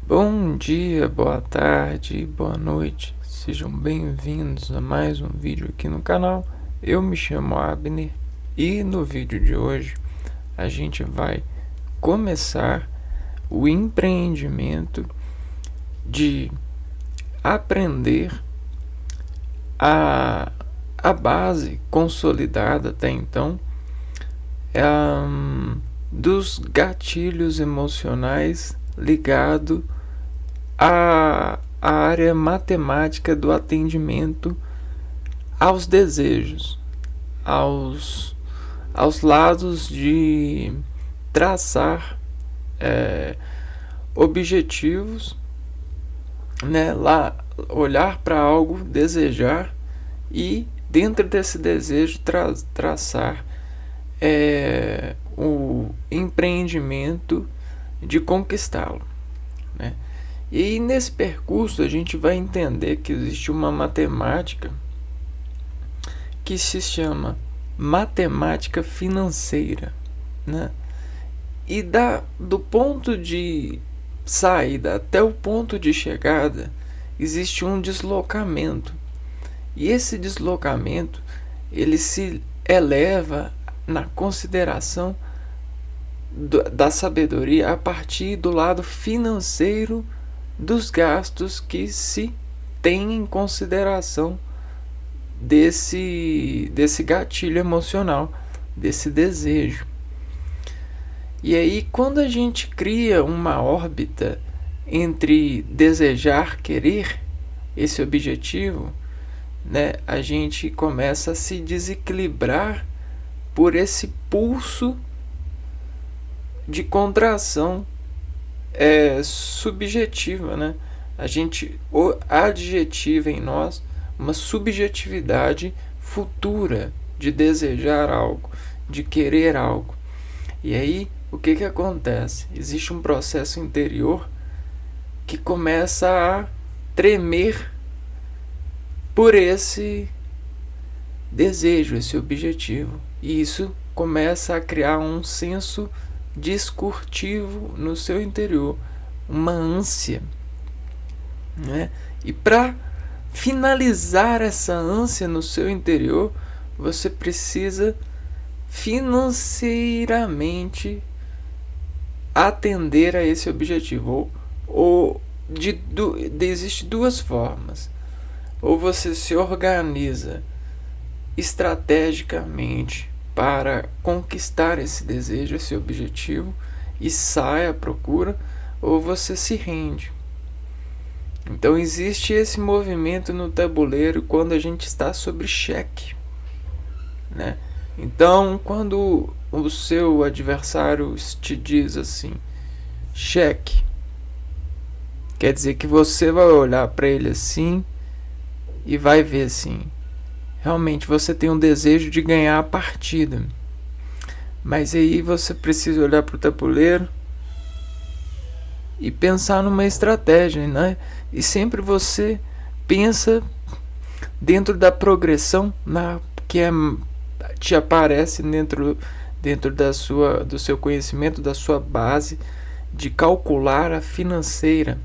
Bom dia, boa tarde, boa noite. Sejam bem-vindos a mais um vídeo aqui no canal. Eu me chamo Abner e no vídeo de hoje a gente vai começar o empreendimento de aprender a base consolidada até então dos gatilhos emocionais ligado a área matemática do atendimento aos desejos, aos lados de traçar objetivos, né? Lá, olhar para algo, desejar e dentro desse desejo traçar o empreendimento de conquistá-lo, né? E nesse percurso a gente vai entender que existe uma matemática que se chama matemática financeira, né? E do ponto de saída até o ponto de chegada existe um deslocamento. E esse deslocamento ele se eleva na consideração da sabedoria a partir do lado financeiro dos gastos que se tem em consideração desse gatilho emocional, desse desejo. E aí, quando a gente cria uma órbita entre desejar, querer esse objetivo, né, a gente começa a se desequilibrar por esse pulso de contração subjetiva, né? A gente adjetiva em nós uma subjetividade futura de desejar algo, de querer algo. E aí, o que acontece? Existe um processo interior que começa a tremer por esse desejo, esse objetivo. E isso começa a criar um senso discursivo no seu interior, uma ânsia, né? E para finalizar essa ânsia no seu interior, você precisa financeiramente atender a esse objetivo. Existem duas formas. Ou você se organiza estrategicamente para conquistar esse desejo, esse objetivo, e sai à procura, ou você se rende. Então existe esse movimento no tabuleiro quando a gente está sobre cheque, né? Então, quando o seu adversário te diz assim, cheque, quer dizer que você vai olhar para ele assim e vai ver assim, realmente você tem um desejo de ganhar a partida. Mas aí você precisa olhar para o tabuleiro e pensar numa estratégia, né? E sempre você pensa dentro da progressão que te aparece dentro do seu conhecimento, da sua base de calcular a financeira,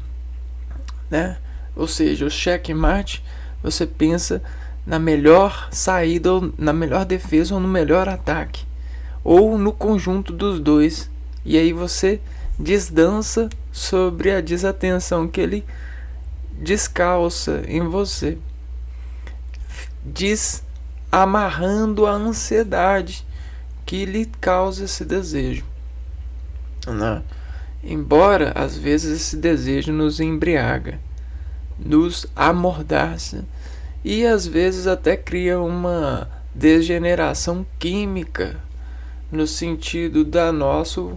né? Ou seja, o checkmate, você pensa na melhor saída, ou na melhor defesa, ou no melhor ataque, ou no conjunto dos dois. E aí você desdança sobre a desatenção que ele descalça em você, amarrando a ansiedade que lhe causa esse desejo, né? Embora às vezes esse desejo nos embriaga, nos amordaça e às vezes até cria uma degeneração química no sentido da nossa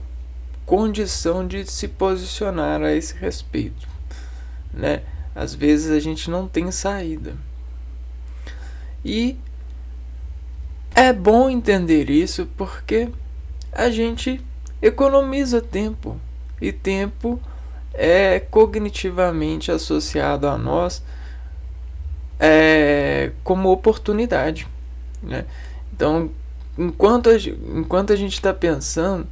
condição de se posicionar a esse respeito, né? Às vezes a gente não tem saída. E é bom entender isso porque a gente economiza tempo. E tempo é cognitivamente associado a nós como oportunidade, né? Então, enquanto a gente está pensando,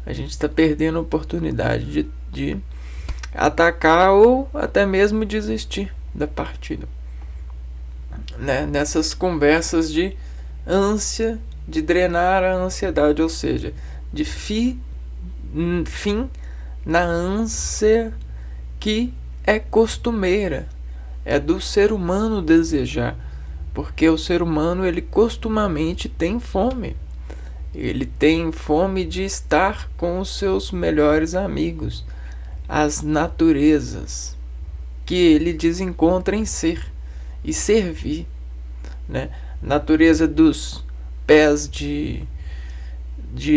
a gente está perdendo a oportunidade de atacar ou até mesmo desistir da partida, né? Nessas conversas de ânsia, de drenar a ansiedade, ou seja, de fim na ânsia que é costumeira, é do ser humano desejar, porque o ser humano ele costumamente tem fome. Ele tem fome de estar com os seus melhores amigos, as naturezas que ele desencontra em ser e servir, né? Natureza dos pés de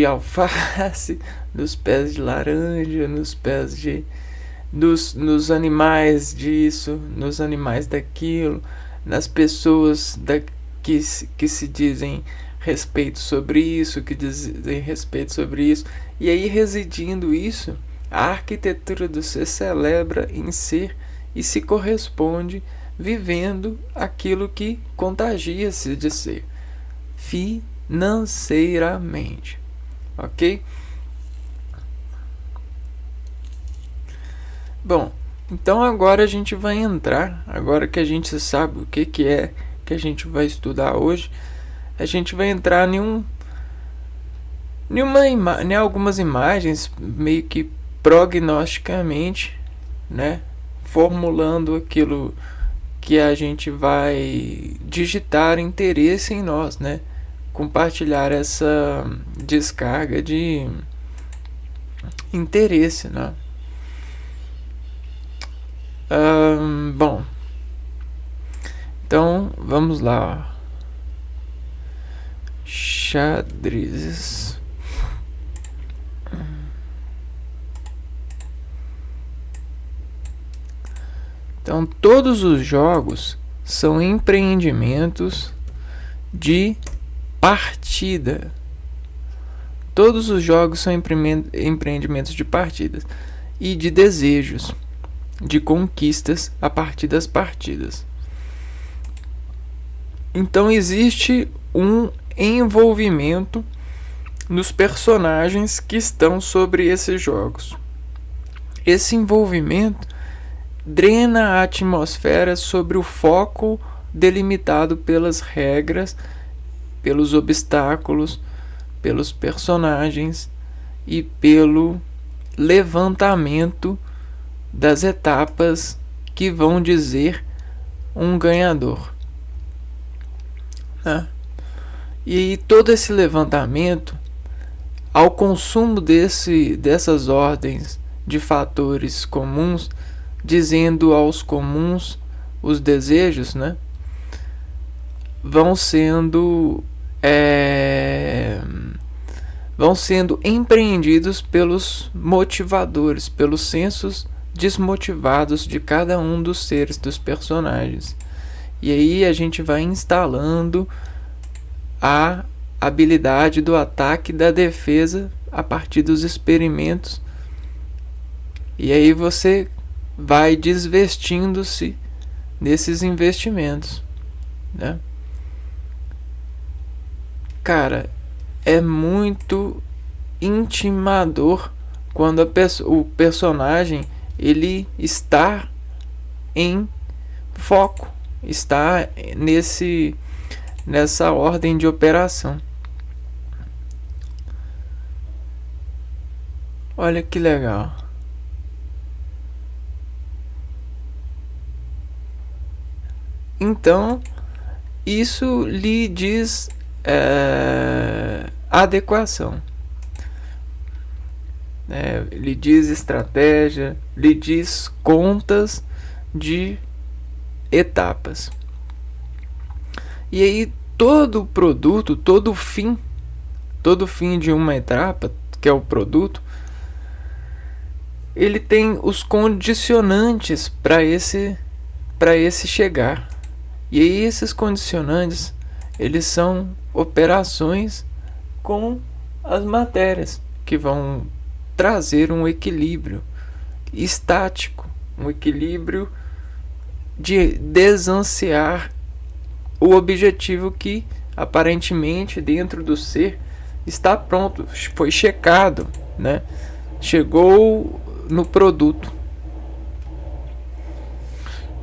alface, dos pés de laranja, nos animais disso, nos animais daquilo, nas pessoas que se dizem respeito sobre isso, que dizem respeito sobre isso. E aí, residindo isso, a arquitetura do ser celebra em ser e se corresponde vivendo aquilo que contagia-se de ser financeiramente, ok? Bom, então agora a gente vai entrar, agora que a gente sabe o que é que a gente vai estudar hoje, a gente vai entrar em algumas imagens meio que prognosticamente, né, formulando aquilo que a gente vai digitar interesse em nós, né, compartilhar essa descarga de interesse, né. Bom, então vamos lá. Xadrezes. Então, todos os jogos são empreendimentos de partida. Todos os jogos são empreendimentos de partidas e de desejos, de conquistas a partir das partidas. Então existe um envolvimento nos personagens que estão sobre esses jogos. Esse envolvimento drena a atmosfera sobre o foco delimitado pelas regras, pelos obstáculos, pelos personagens e pelo levantamento das etapas que vão dizer um ganhador, né? E todo esse levantamento, ao consumo dessas ordens de fatores comuns, dizendo aos comuns os desejos, né, vão sendo empreendidos pelos motivadores, pelos sensos desmotivados de cada um dos seres, dos personagens. E aí a gente vai instalando a habilidade do ataque e da defesa a partir dos experimentos. E aí você vai desvestindo-se desses investimentos, né? Cara, é muito intimador quando o personagem ele está em foco, está nessa ordem de operação. Olha que legal. Então, isso lhe diz adequação, lhe diz estratégia, lhe diz contas de etapas. E aí todo produto, todo fim de uma etapa, que é o produto, ele tem os condicionantes para esse chegar. E aí esses condicionantes, eles são operações com as matérias que vão trazer um equilíbrio estático, um equilíbrio de desansiar o objetivo que aparentemente dentro do ser está pronto, foi checado, né? Chegou no produto,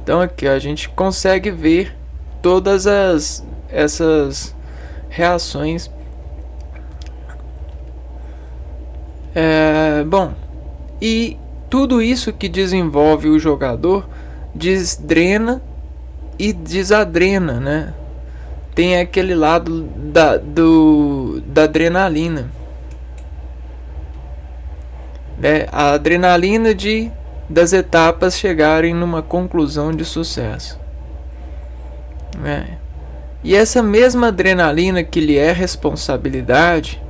Então aqui ó, a gente consegue ver todas essas reações. Bom, e tudo isso que desenvolve o jogador desdrena e desadrena, né? Tem aquele lado da adrenalina, né? A adrenalina das etapas chegarem numa conclusão de sucesso, né? E essa mesma adrenalina que lhe é responsabilidade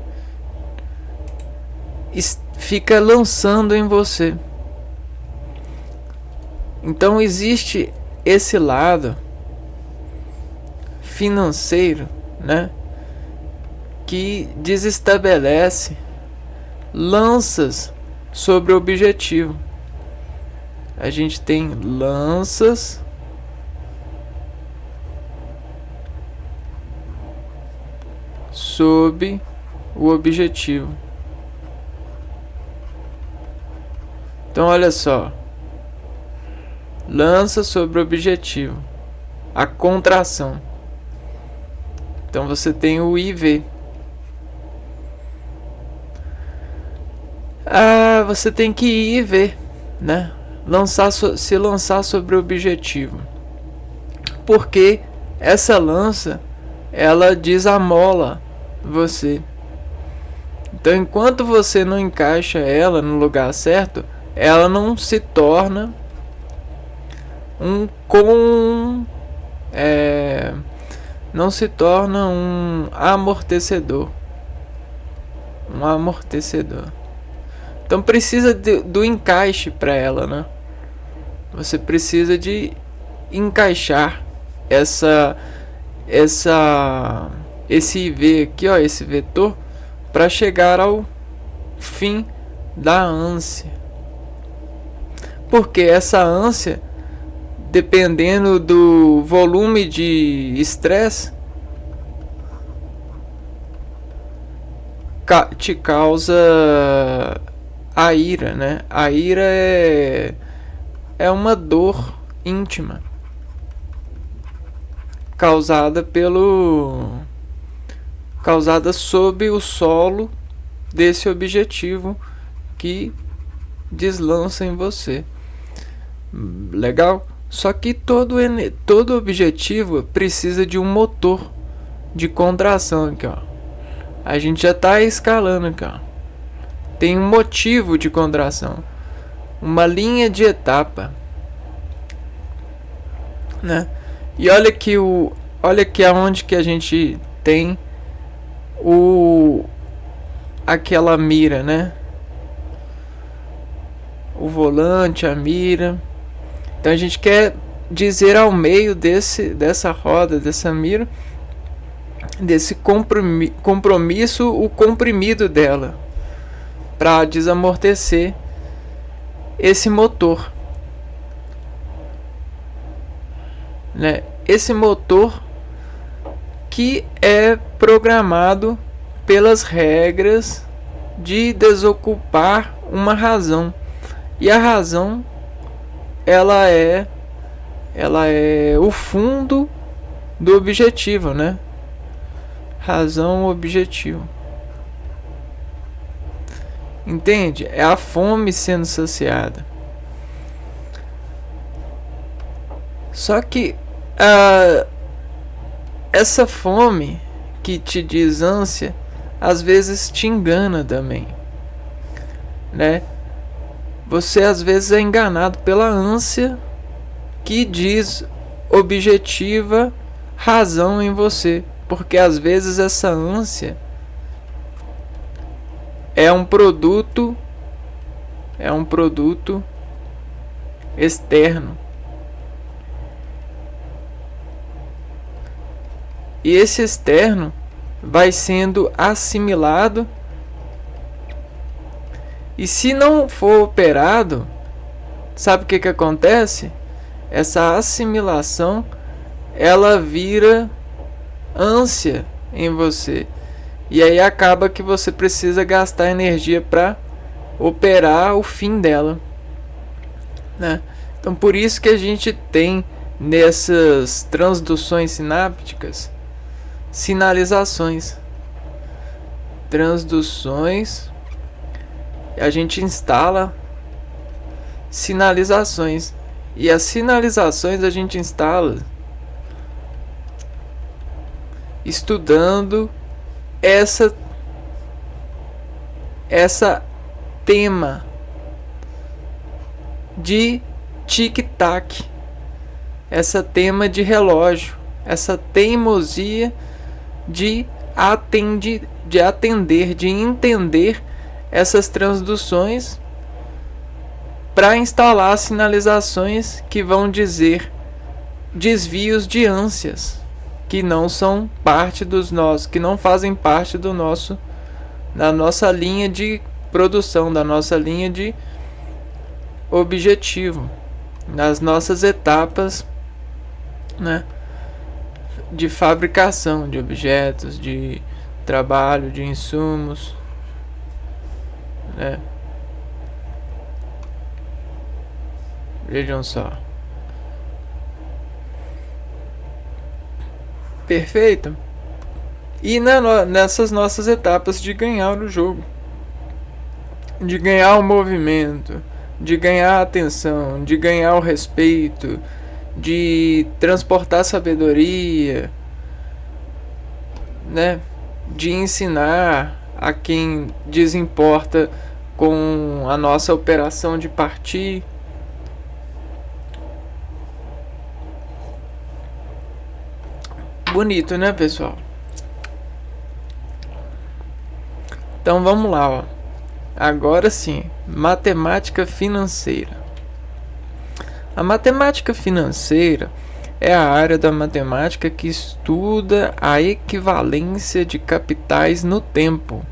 fica lançando em você. Então existe esse lado financeiro, né, que desestabelece lanças sobre o objetivo. A gente tem lanças sob o objetivo. Então olha só, lança sobre o objetivo, a contração. Então você tem o IV. Você tem que ir e ver, né? Se lançar sobre o objetivo. Porque essa lança, ela desamola você. Então enquanto você não encaixa ela no lugar certo, ela não se torna não se torna um amortecedor. Então precisa do encaixe para ela, né? Você precisa de encaixar esse IV aqui, ó, esse vetor, para chegar ao fim da ânsia. Porque essa ânsia, dependendo do volume de estresse, te causa a ira, né? A ira é uma dor íntima causada sob o solo desse objetivo que deslança em você. Legal? Só que todo objetivo precisa de um motor de contração aqui, ó. A gente já está escalando aqui, ó. Tem um motivo de contração, uma linha de etapa, né? E olha aqui aonde que a gente tem aquela mira, né? O volante, a mira. Então a gente quer dizer ao meio dessa roda, dessa mira, desse compromisso, o comprimido dela, para desamortecer esse motor, né? Esse motor que é programado pelas regras de desocupar uma razão. E a razão, ela é o fundo do objetivo, né? Razão, objetivo. Entende? É a fome sendo saciada. Só que essa fome que te diz ânsia, às vezes te engana também, né? Você às vezes é enganado pela ânsia que diz objetiva razão em você, porque às vezes essa ânsia é um produto externo. E esse externo vai sendo assimilado, e se não for operado, sabe o que acontece? Essa assimilação, ela vira ânsia em você, e aí acaba que você precisa gastar energia para operar o fim dela, né? Então, por isso que a gente tem nessas transduções sinápticas sinalizações. Transduções, a gente instala sinalizações. E as sinalizações a gente instala estudando essa tema de tic-tac, essa tema de relógio, essa teimosia de atender, de entender essas transduções para instalar sinalizações que vão dizer desvios de ânsias que não são parte dos nossos, que não fazem parte do nosso, da nossa linha de produção, da nossa linha de objetivo, nas nossas etapas, né, de fabricação de objetos, de trabalho, de insumos, né? Vejam só. Perfeito? E nessas nossas etapas de ganhar o jogo, de ganhar o movimento, de ganhar a atenção, de ganhar o respeito, de transportar sabedoria, né? De ensinar a quem desimporta com a nossa operação de partir. Bonito, né, pessoal? Então vamos lá, ó. Agora sim, matemática financeira. A matemática financeira é a área da matemática que estuda a equivalência de capitais no tempo.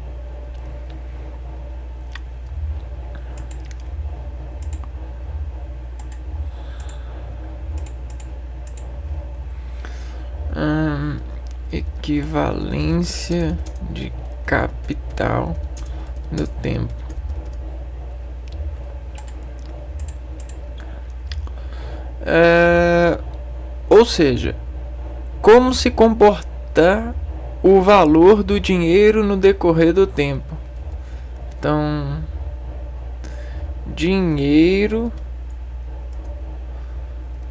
Equivalência de capital no tempo. Ou seja, como se comportar o valor do dinheiro no decorrer do tempo. Então, dinheiro,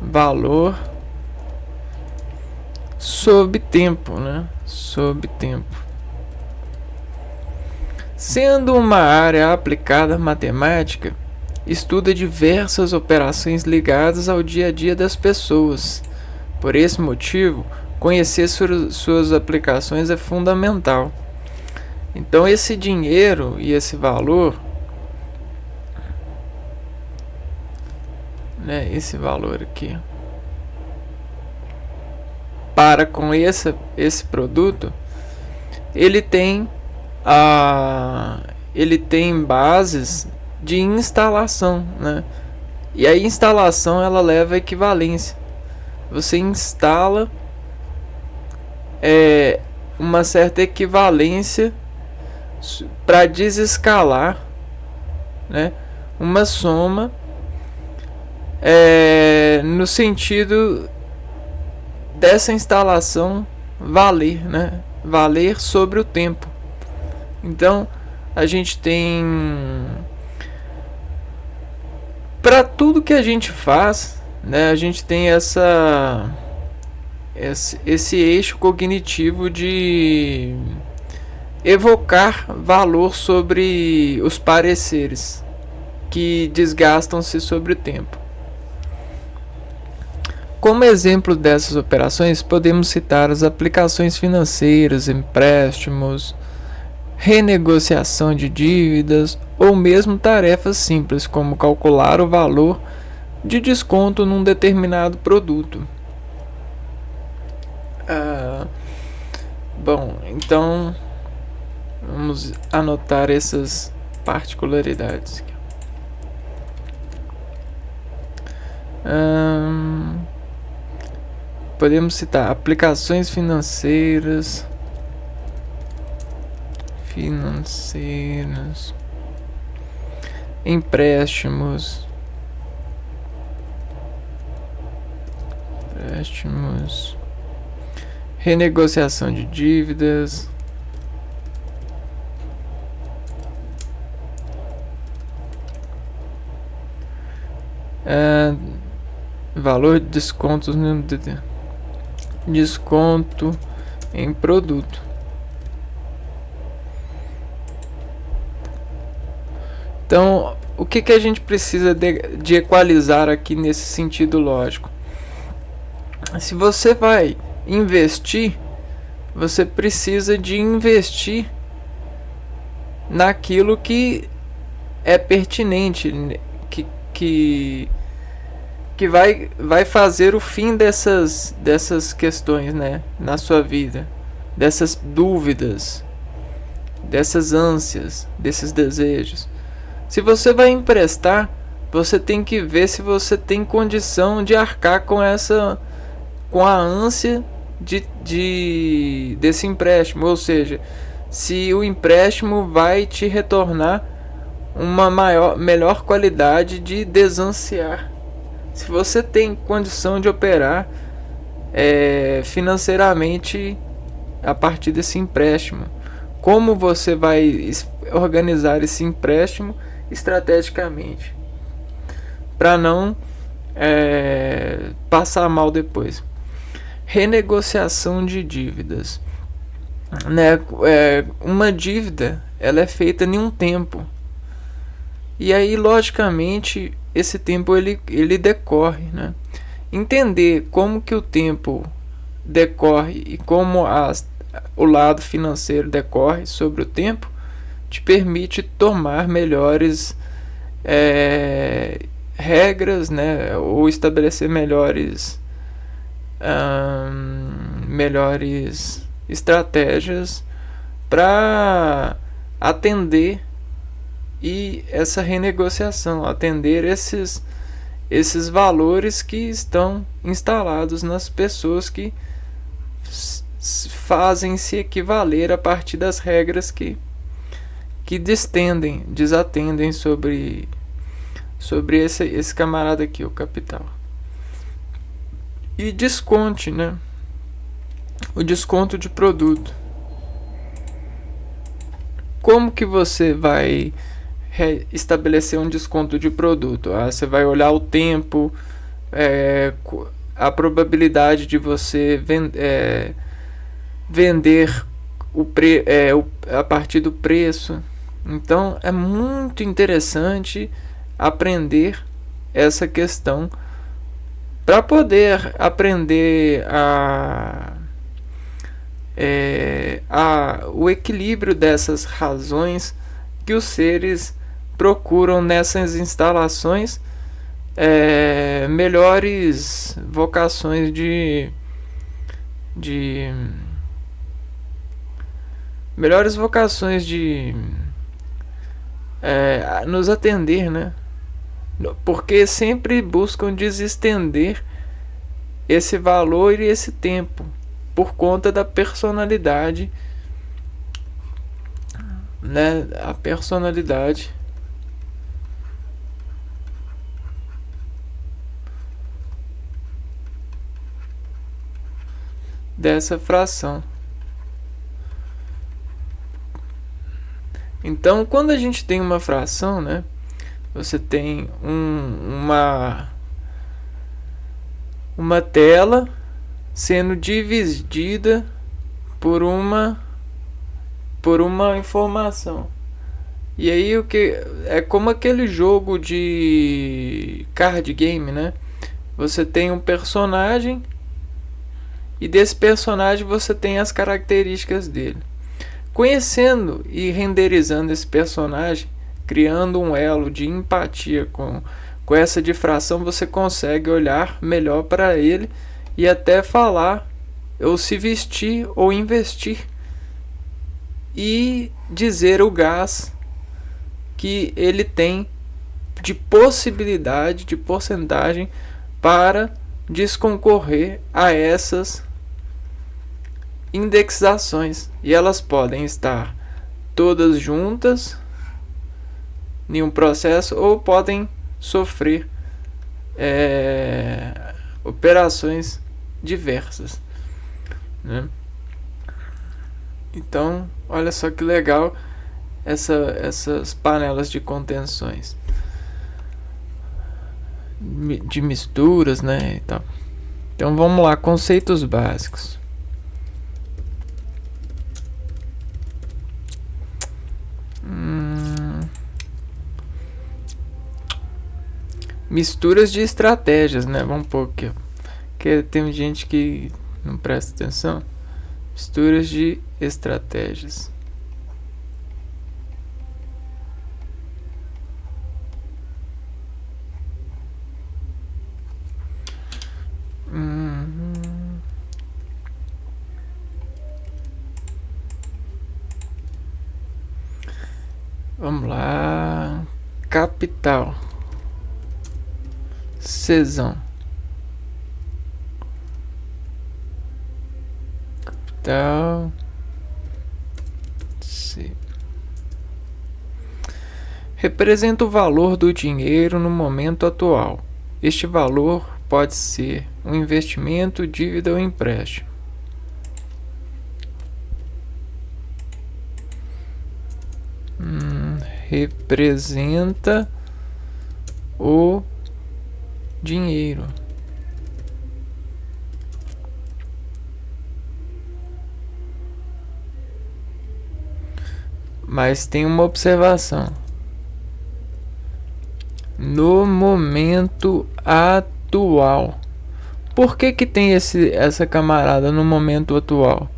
valor sob tempo, né? Sob tempo. Sendo uma área aplicada à matemática, estuda diversas operações ligadas ao dia a dia das pessoas. Por esse motivo, conhecer suas aplicações é fundamental. Então, esse dinheiro e esse valor, né, esse valor aqui, para com esse produto, ele tem bases de instalação, né? E a instalação ela leva a equivalência. Você instala uma certa equivalência para desescalar, né, uma soma no sentido dessa instalação valer, né, valer sobre o tempo. Então a gente tem, para tudo que a gente faz, né, a gente tem esse eixo cognitivo de evocar valor sobre os pareceres que desgastam-se sobre o tempo. Como exemplo dessas operações, podemos citar as aplicações financeiras, empréstimos, renegociação de dívidas ou mesmo tarefas simples como calcular o valor de desconto num determinado produto. Bom, então vamos anotar essas particularidades aqui. Podemos citar aplicações financeiras, empréstimos, empréstimos, renegociação de dívidas, valor de descontos no desconto em produto. Então, o que a gente precisa de equalizar aqui nesse sentido lógico? Se você vai investir, você precisa de investir naquilo que é pertinente, que vai fazer o fim dessas questões, né, na sua vida, dessas dúvidas, dessas ânsias, desses desejos. Se você vai emprestar, você tem que ver se você tem condição de arcar com a ânsia desse empréstimo, ou seja, se o empréstimo vai te retornar uma melhor qualidade de desansiar. Se você tem condição de operar financeiramente a partir desse empréstimo, como você vai organizar esse empréstimo estrategicamente para não passar mal depois. Renegociação de dívidas, né? Uma dívida, ela é feita em um tempo, e aí logicamente esse tempo ele decorre, né? Entender como que o tempo decorre e como o lado financeiro decorre sobre o tempo te permite tomar melhores regras, né? Ou estabelecer melhores estratégias para atender essa renegociação, atender esses valores que estão instalados nas pessoas que fazem se equivaler a partir das regras que desatendem sobre esse camarada aqui, o capital. E desconte, né? O desconto de produto. Como que você vai estabelecer um desconto de produto? Você vai olhar o tempo, a probabilidade de você vender a partir do preço. Então é muito interessante aprender essa questão para poder aprender o equilíbrio dessas razões que os seres procuram nessas instalações, melhores vocações melhores vocações de nos atender, né? Porque sempre buscam desestender esse valor e esse tempo por conta da personalidade, né? A personalidade dessa fração. Então, quando a gente tem uma fração, né, você tem uma tela sendo dividida por uma informação. E aí o que é como aquele jogo de card game, né? Você tem um personagem e desse personagem você tem as características dele. Conhecendo e renderizando esse personagem, criando um elo de empatia com essa difração, você consegue olhar melhor para ele e até falar, ou se vestir, ou investir, e dizer o gás que ele tem de possibilidade, de porcentagem para desconcorrer a essas indexações, e elas podem estar todas juntas em um processo ou podem sofrer operações diversas, né? Então, olha só que legal essas panelas de contenções, de misturas, né, e tal. Então vamos lá, conceitos básicos. Misturas de estratégias, né? Vamos pôr aqui, porque tem gente que não presta atenção. Misturas de estratégias. Vamos lá. Capital. Cesão. Capital. C. Representa o valor do dinheiro no momento atual. Este valor pode ser um investimento, dívida ou empréstimo. Representa o dinheiro. Mas tem uma observação. No momento atual. Por que tem essa camarada no momento atual?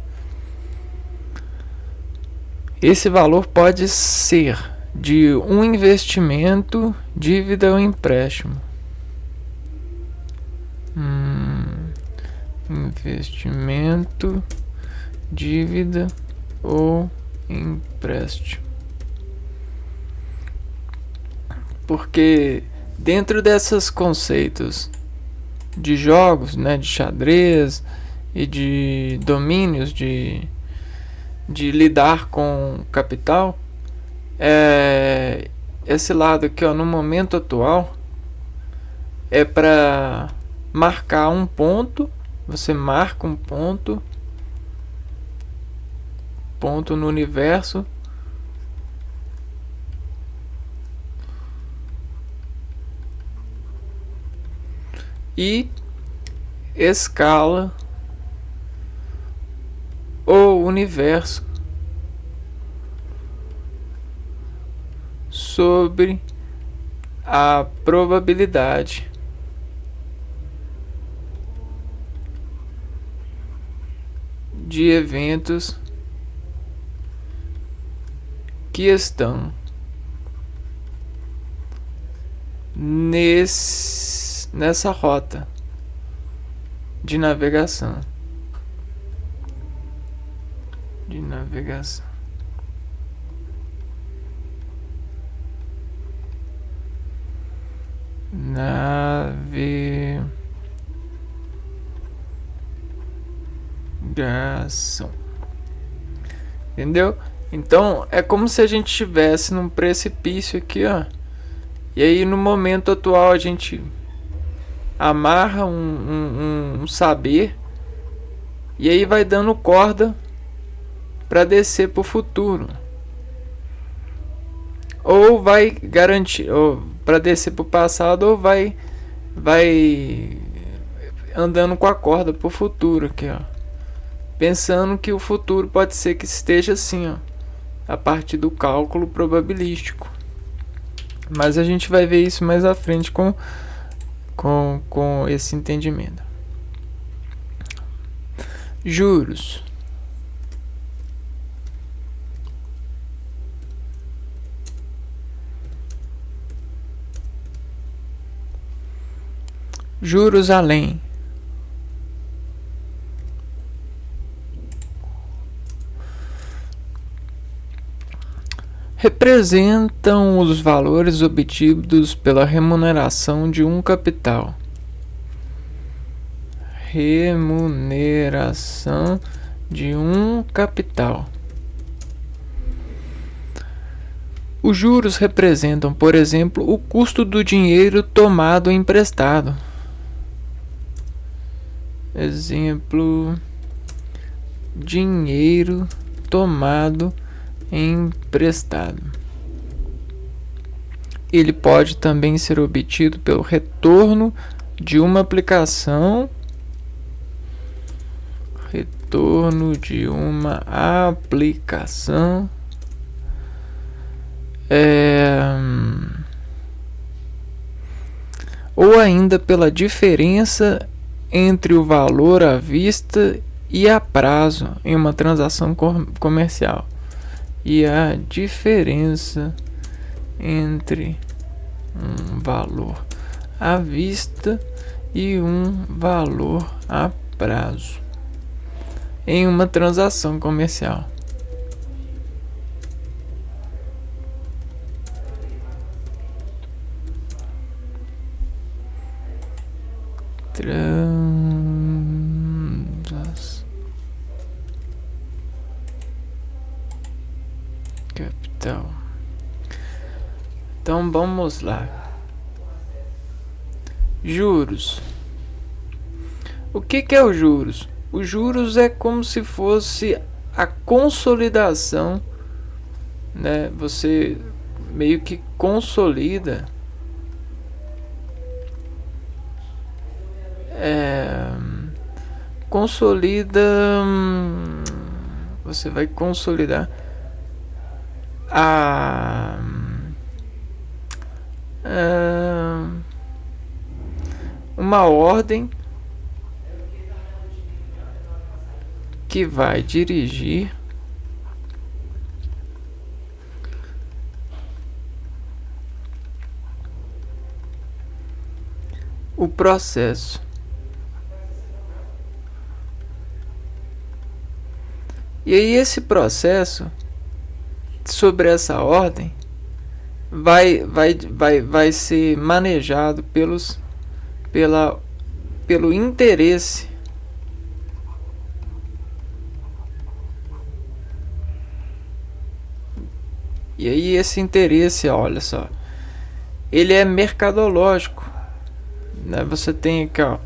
Esse valor pode ser de um investimento, dívida ou empréstimo. Investimento, dívida ou empréstimo. Porque dentro desses conceitos de jogos, né, de xadrez e de domínios de lidar com capital, esse lado aqui, ó, no momento atual, é para marcar um ponto. Você marca um ponto no universo, e escala o universo sobre a probabilidade de eventos que estão nessa rota de navegação. Navegação. Entendeu? Então é como se a gente estivesse num precipício aqui, ó. E aí no momento atual a gente amarra um saber, e aí vai dando corda para descer para o futuro, ou vai garantir, ou para descer para o passado, ou vai andando com a corda para o futuro aqui, ó, pensando que o futuro pode ser que esteja assim, ó, a partir do cálculo probabilístico. Mas a gente vai ver isso mais à frente com esse entendimento. Juros. Juros além. Representam os valores obtidos pela remuneração de um capital. Remuneração de um capital. Os juros representam, por exemplo, o custo do dinheiro tomado emprestado. Exemplo: dinheiro tomado emprestado. Ele pode também ser obtido pelo retorno de uma aplicação. Retorno de uma aplicação. Ou ainda pela diferença entre o valor à vista e a prazo em uma transação comercial. E a diferença entre um valor à vista e um valor a prazo em uma transação comercial. Capital. Então vamos lá. Juros. O que é os juros? Os juros é como se fosse a consolidação, né? Você meio que consolida você vai consolidar uma ordem que vai dirigir o processo. E aí esse processo, sobre essa ordem, vai ser manejado pelo interesse E aí esse interesse, olha só, ele é mercadológico, né? Você tem aqui, ó,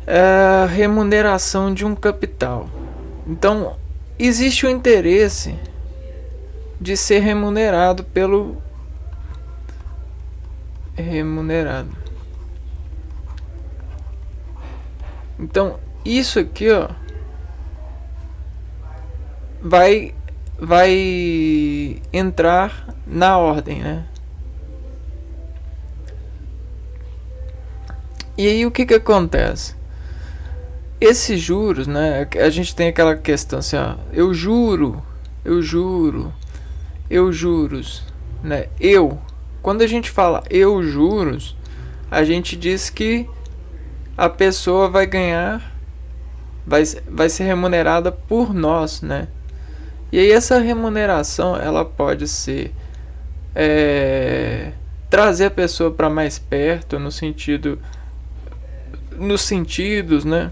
a remuneração de um capital. Então, existe o interesse de ser remunerado pelo remunerado. Então, isso aqui, ó, vai entrar na ordem, né? E aí o que acontece? Esses juros, né? A gente tem aquela questão assim, ó, eu juro, né? Quando a gente fala eu juros, a gente diz que a pessoa vai ganhar, vai ser remunerada por nós, né? E aí essa remuneração, ela pode ser trazer a pessoa para mais perto, nos sentidos, né?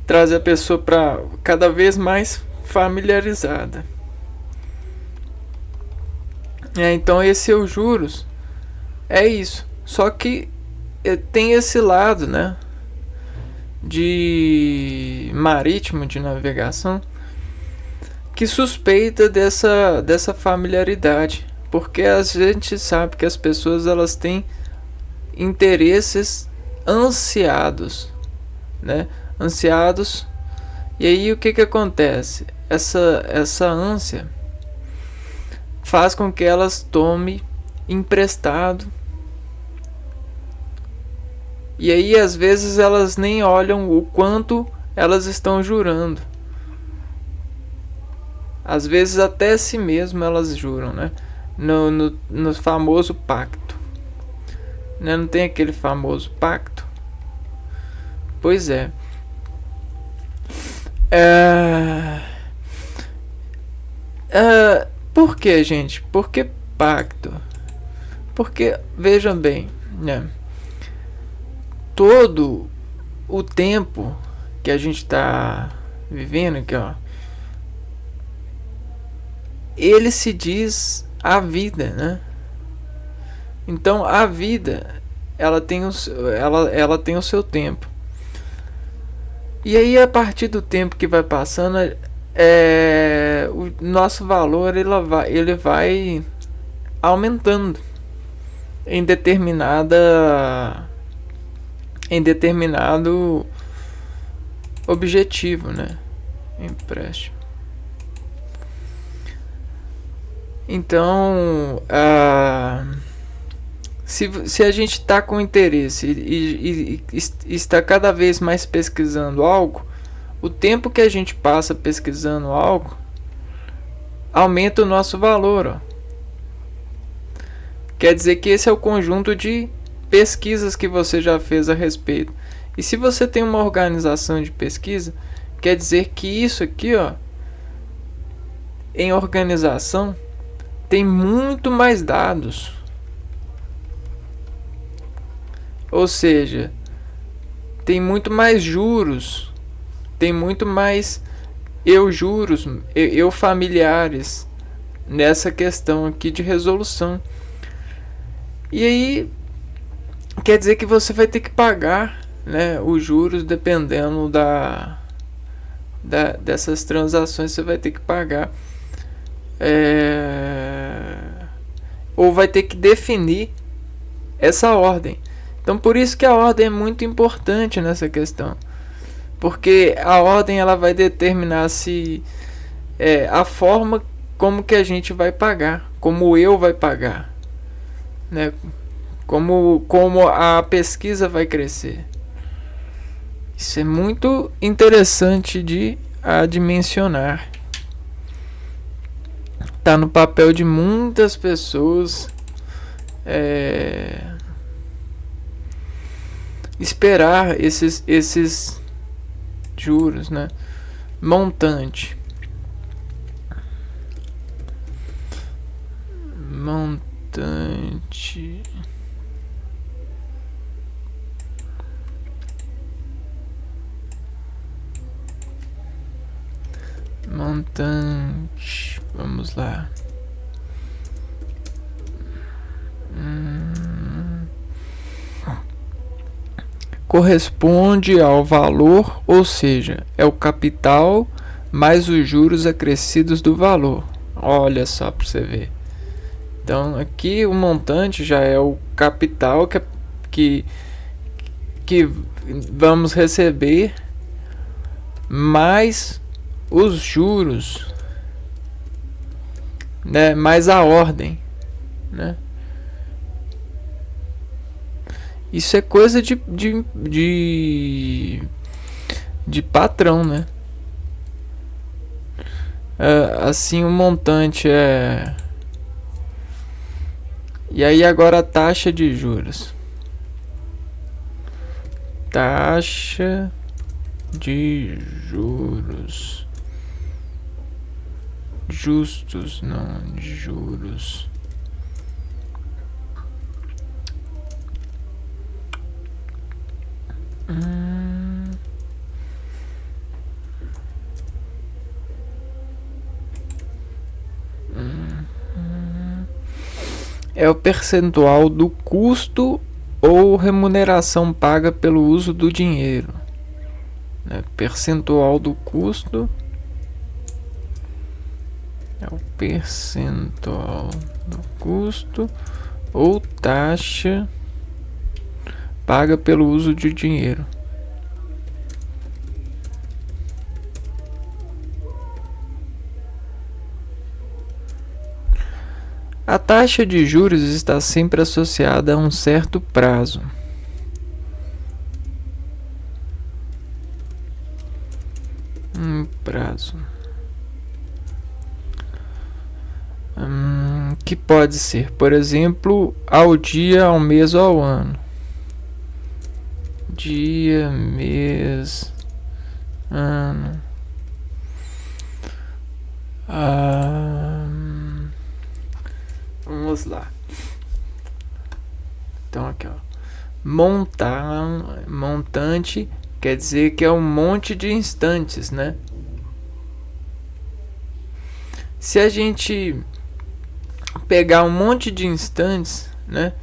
Trazer a pessoa para cada vez mais familiarizada. Então esse eu juros é isso. Só que tem esse lado, né, de marítimo, de navegação, que suspeita dessa familiaridade, porque a gente sabe que as pessoas, elas têm interesses ansiados, né? Ansiados. E aí o que acontece? Essa ânsia faz com que elas tomem emprestado. E aí às vezes elas nem olham o quanto elas estão jurando. Às vezes até si mesmo elas juram, né? No famoso pacto, né? Não tem aquele famoso pacto? Pois é. Por que, gente? Por que pacto? Porque, vejam bem, né? Todo o tempo que a gente está vivendo aqui, ó, ele se diz a vida, né? Então a vida, ela tem o seu tempo. E aí, a partir do tempo que vai passando, o nosso valor ele vai aumentando em determinado objetivo, né? Empréstimo. Então, se a gente está com interesse e está cada vez mais pesquisando algo, o tempo que a gente passa pesquisando algo aumenta o nosso valor. Ó. Quer dizer que esse é o conjunto de pesquisas que você já fez a respeito. E se você tem uma organização de pesquisa, quer dizer que isso aqui, ó, em organização, tem muito mais dados. Ou seja, tem muito mais juros, tem muito mais juros, eu familiares nessa questão aqui de resolução. E aí quer dizer que você vai ter que pagar, né, os juros dependendo dessas transações, você vai ter que pagar. Ou vai ter que definir essa ordem. Então por isso que a ordem é muito importante nessa questão, porque a ordem ela vai determinar se a forma como que a gente vai pagar, como eu vai pagar, né? Como a pesquisa vai crescer. Isso é muito interessante de adimensionar. Tá no papel de muitas pessoas esperar esses juros, né? Montante. Vamos lá. Corresponde ao valor, ou seja, é o capital mais os juros acrescidos do valor. Olha só para você ver. Então aqui o montante já é o capital que vamos receber mais os juros, né, mais a ordem, né? Isso é coisa de patrão, né? Assim o montante é. E aí agora a taxa de juros. Taxa de juros. Justos, não, de juros. É o percentual do custo ou remuneração paga pelo uso do dinheiro. Percentual do custo é o percentual do custo ou taxa paga pelo uso de dinheiro. A taxa de juros está sempre associada a um certo prazo. Que pode ser, por exemplo, ao dia, ao mês ou ao ano. Dia, mês, ano. Vamos lá. Então aqui, ó. Montante quer dizer que é um monte de instantes, né? Se a gente pegar um monte de instantes, né?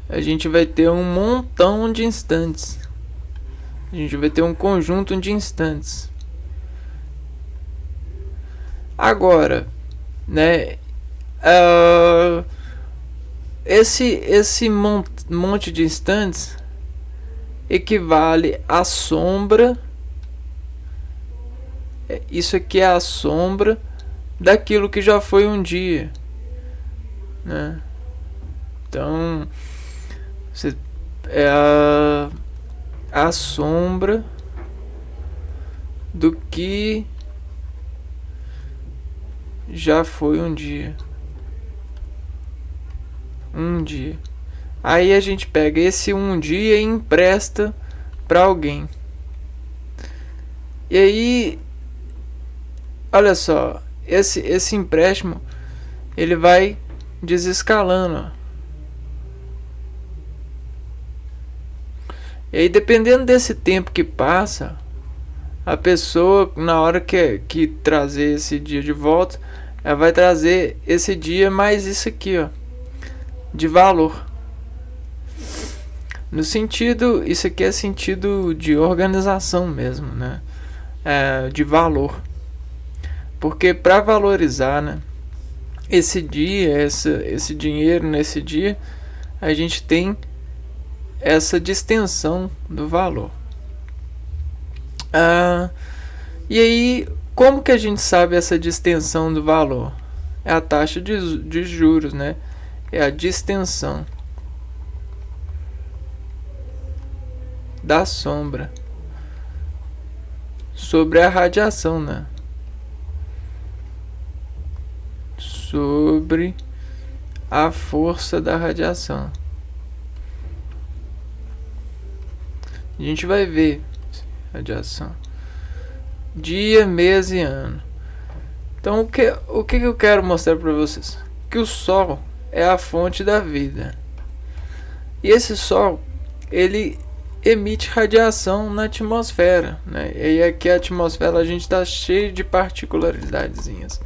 a gente vai ter um montão de instantes. A gente vai ter um conjunto de instantes. Agora, né, esse monte de instantes equivale à sombra. Isso aqui é a sombra daquilo que já foi um dia, né? Então, é a sombra do que já foi um dia. Um dia. Aí a gente pega esse um dia e empresta para alguém. E aí, olha só, esse empréstimo ele vai desescalando. E aí, dependendo desse tempo que passa, a pessoa, na hora que trazer esse dia de volta, ela vai trazer esse dia mais isso aqui, ó, de valor. No sentido, isso aqui é sentido de organização mesmo, né? De valor. Porque para valorizar, né, esse dia, esse dinheiro nesse dia, a gente tem essa distensão do valor. E aí, como que a gente sabe essa distensão do valor? É a taxa de juros, né? É a distensão da sombra sobre a radiação, né? Sobre a força da radiação. A gente vai ver radiação, dia, mês e ano. Então o que eu quero mostrar para vocês? Que o Sol é a fonte da vida. E esse Sol, ele emite radiação na atmosfera, né? E aqui a atmosfera a gente está cheio de particularidadezinhas.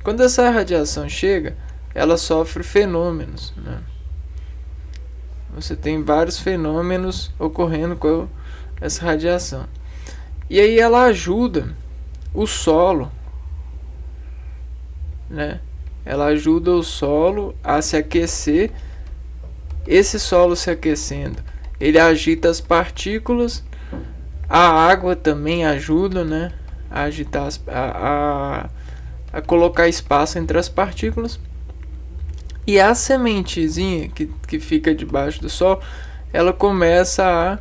Quando essa radiação chega, ela sofre fenômenos, né? Você tem vários fenômenos ocorrendo com essa radiação. E aí ela ajuda o solo, né? Ela ajuda o solo a se aquecer. Esse solo se aquecendo, ele agita as partículas. A água também ajuda, né, a agitar a colocar espaço entre as partículas. E a sementezinha que fica debaixo do sol, ela começa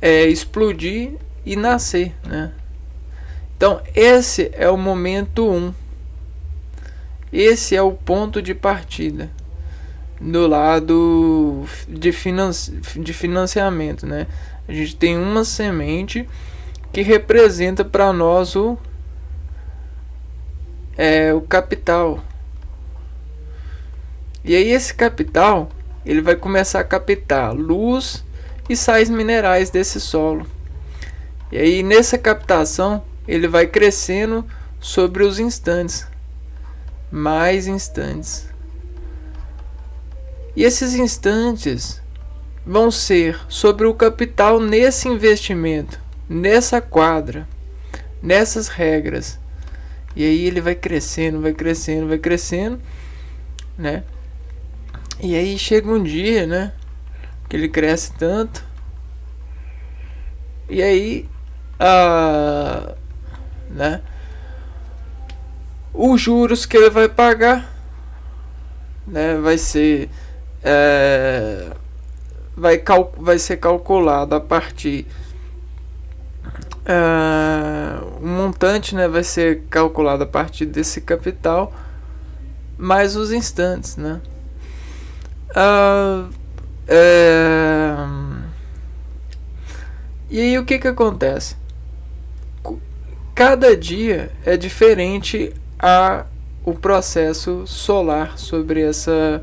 a explodir e nascer, né? Então esse é o momento 1. Esse é o ponto de partida do lado de financiamento, né? A gente tem uma semente que representa para nós o capital. E aí esse capital, ele vai começar a captar luz e sais minerais desse solo. E aí nessa captação, ele vai crescendo sobre os instantes. Mais instantes. E esses instantes vão ser sobre o capital nesse investimento, nessa quadra, nessas regras. E aí ele vai crescendo, vai crescendo, vai crescendo, né? E aí chega um dia, né, que ele cresce tanto. E aí, né, os juros que ele vai pagar, né, vai ser ser calculado a partir o montante, né, vai ser calculado a partir desse capital mais os instantes, né? E aí o que acontece? Cada dia é diferente o processo solar sobre esse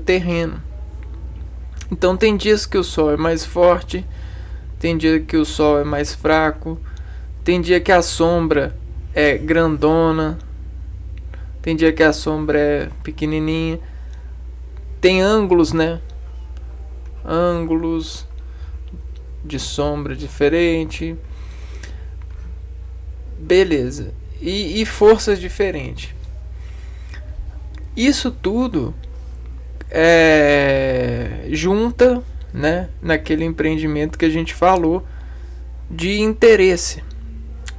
terreno. Então tem dias que o Sol é mais forte, tem dia que o Sol é mais fraco, tem dia que a sombra é grandona, tem dia que a sombra é pequenininha. Tem ângulos, né, ângulos de sombra diferente, beleza, e forças diferentes. Isso tudo junta, né, naquele empreendimento que a gente falou de interesse,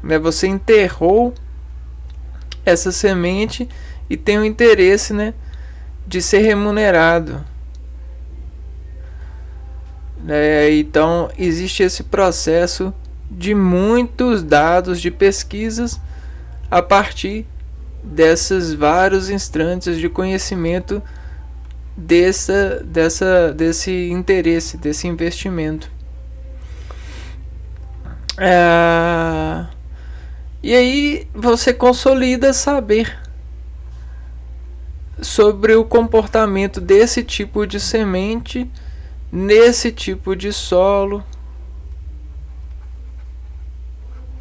né? Você enterrou essa semente e tem o interesse, né, de ser remunerado. Então existe esse processo de muitos dados de pesquisas a partir desses vários instantes de conhecimento desse interesse, desse investimento. E aí você consolida saber sobre o comportamento desse tipo de semente nesse tipo de solo.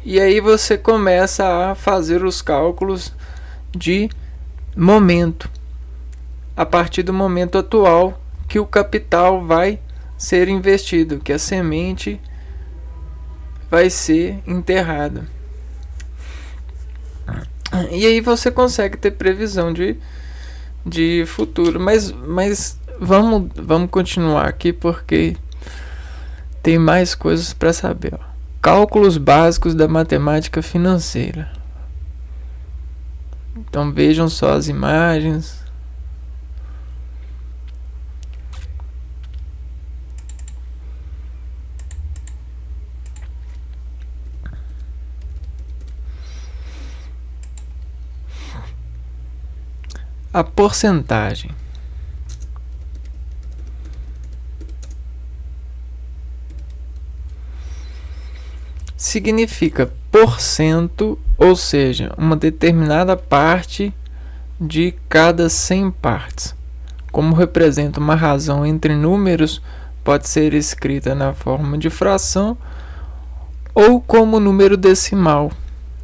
E aí você começa a fazer os cálculos de momento, a partir do momento atual que o capital vai ser investido, que a semente vai ser enterrada. E aí você consegue ter previsão de futuro. Mas vamos continuar aqui, porque tem mais coisas para saber. Cálculos básicos da matemática financeira. Então vejam só as imagens. A porcentagem. Significa porcento, ou seja, uma determinada parte de cada 100 partes. Como representa uma razão entre números, pode ser escrita na forma de fração ou como número decimal,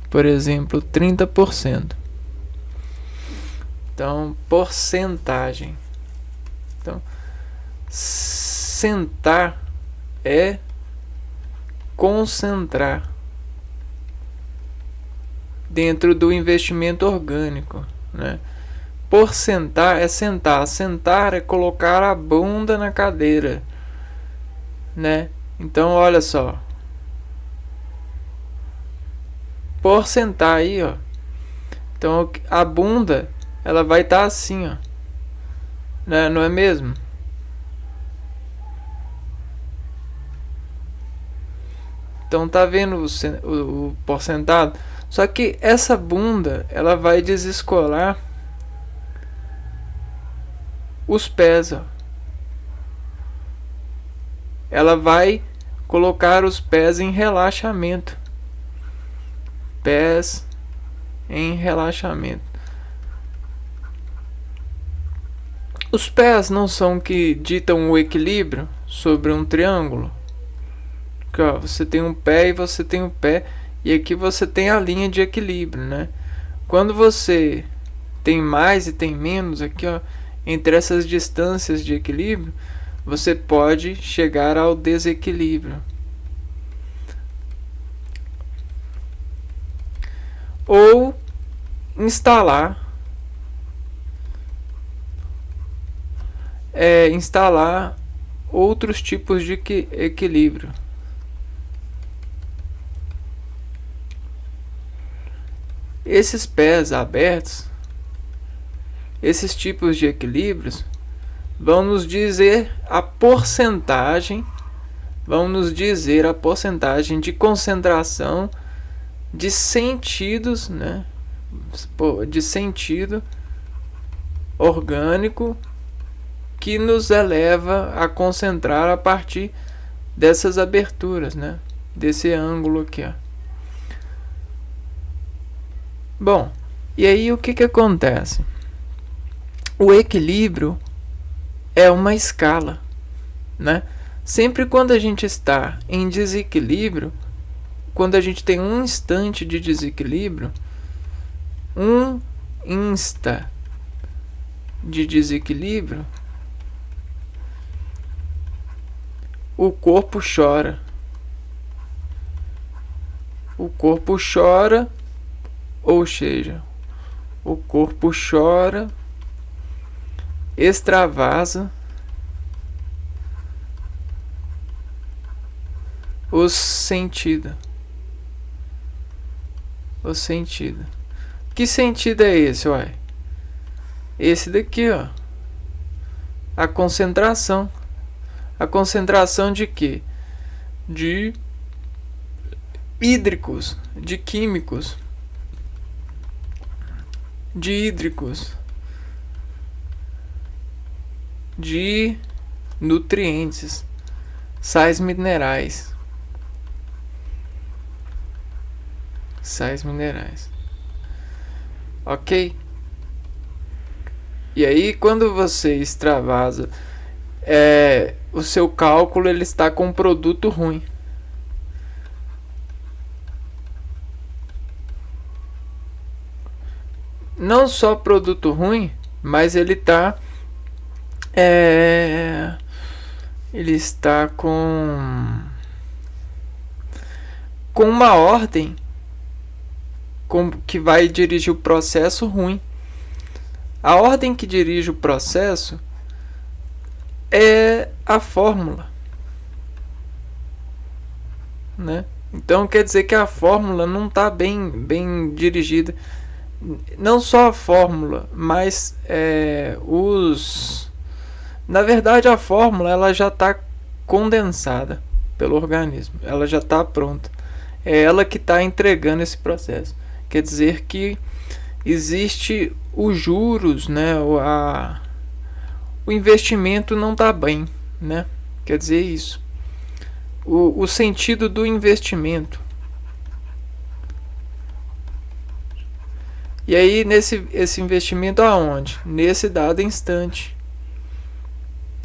por exemplo, 30%. Então, porcentagem. Então, sentar é concentrar dentro do investimento orgânico, né? Porcentar é sentar. Sentar é colocar a bunda na cadeira, né? Então, olha só. Porcentar aí, ó. Então, a bunda ela vai estar assim, ó, né? Não é mesmo? Então tá vendo o porcentado? Só que essa bunda ela vai desescolar os pés, ó. Ela vai colocar os pés em relaxamento. Pés em relaxamento. Os pés não são que ditam o equilíbrio sobre um triângulo? Que, ó, você tem um pé e você tem um pé, e aqui você tem a linha de equilíbrio, né? Quando você tem mais e tem menos aqui, ó, entre essas distâncias de equilíbrio, você pode chegar ao desequilíbrio. Ou instalar outros tipos de equilíbrio. Esses pés abertos, esses tipos de equilíbrios vão nos dizer a porcentagem, de concentração de sentidos, né? De sentido orgânico que nos eleva a concentrar a partir dessas aberturas, né? Desse ângulo aqui, ó. Bom, e aí o que acontece? O equilíbrio é uma escala, né? Sempre quando a gente está em desequilíbrio, quando a gente tem um instante de desequilíbrio, um insta de desequilíbrio, o corpo chora. O corpo chora, ou seja, o corpo chora, extravasa os sentidos. O sentido. Que sentido é esse, uai? Esse daqui, ó. A concentração. A concentração de quê? De hídricos, de químicos, de hídricos, de nutrientes, sais minerais. Sais minerais. Ok? E aí, quando você extravasa, o seu cálculo ele está com um produto ruim. Não só produto ruim, mas ele está com uma ordem que vai dirigir o processo ruim. A ordem que dirige o processo é a fórmula, né? Então quer dizer que a fórmula não está bem dirigida. Não só a fórmula, mas na verdade a fórmula ela já está condensada pelo organismo, ela já está pronta. É ela que está entregando esse processo. Quer dizer que existe os juros, né? O investimento não está bem, né? Quer dizer isso. O sentido do investimento. E aí esse investimento aonde? Nesse dado instante.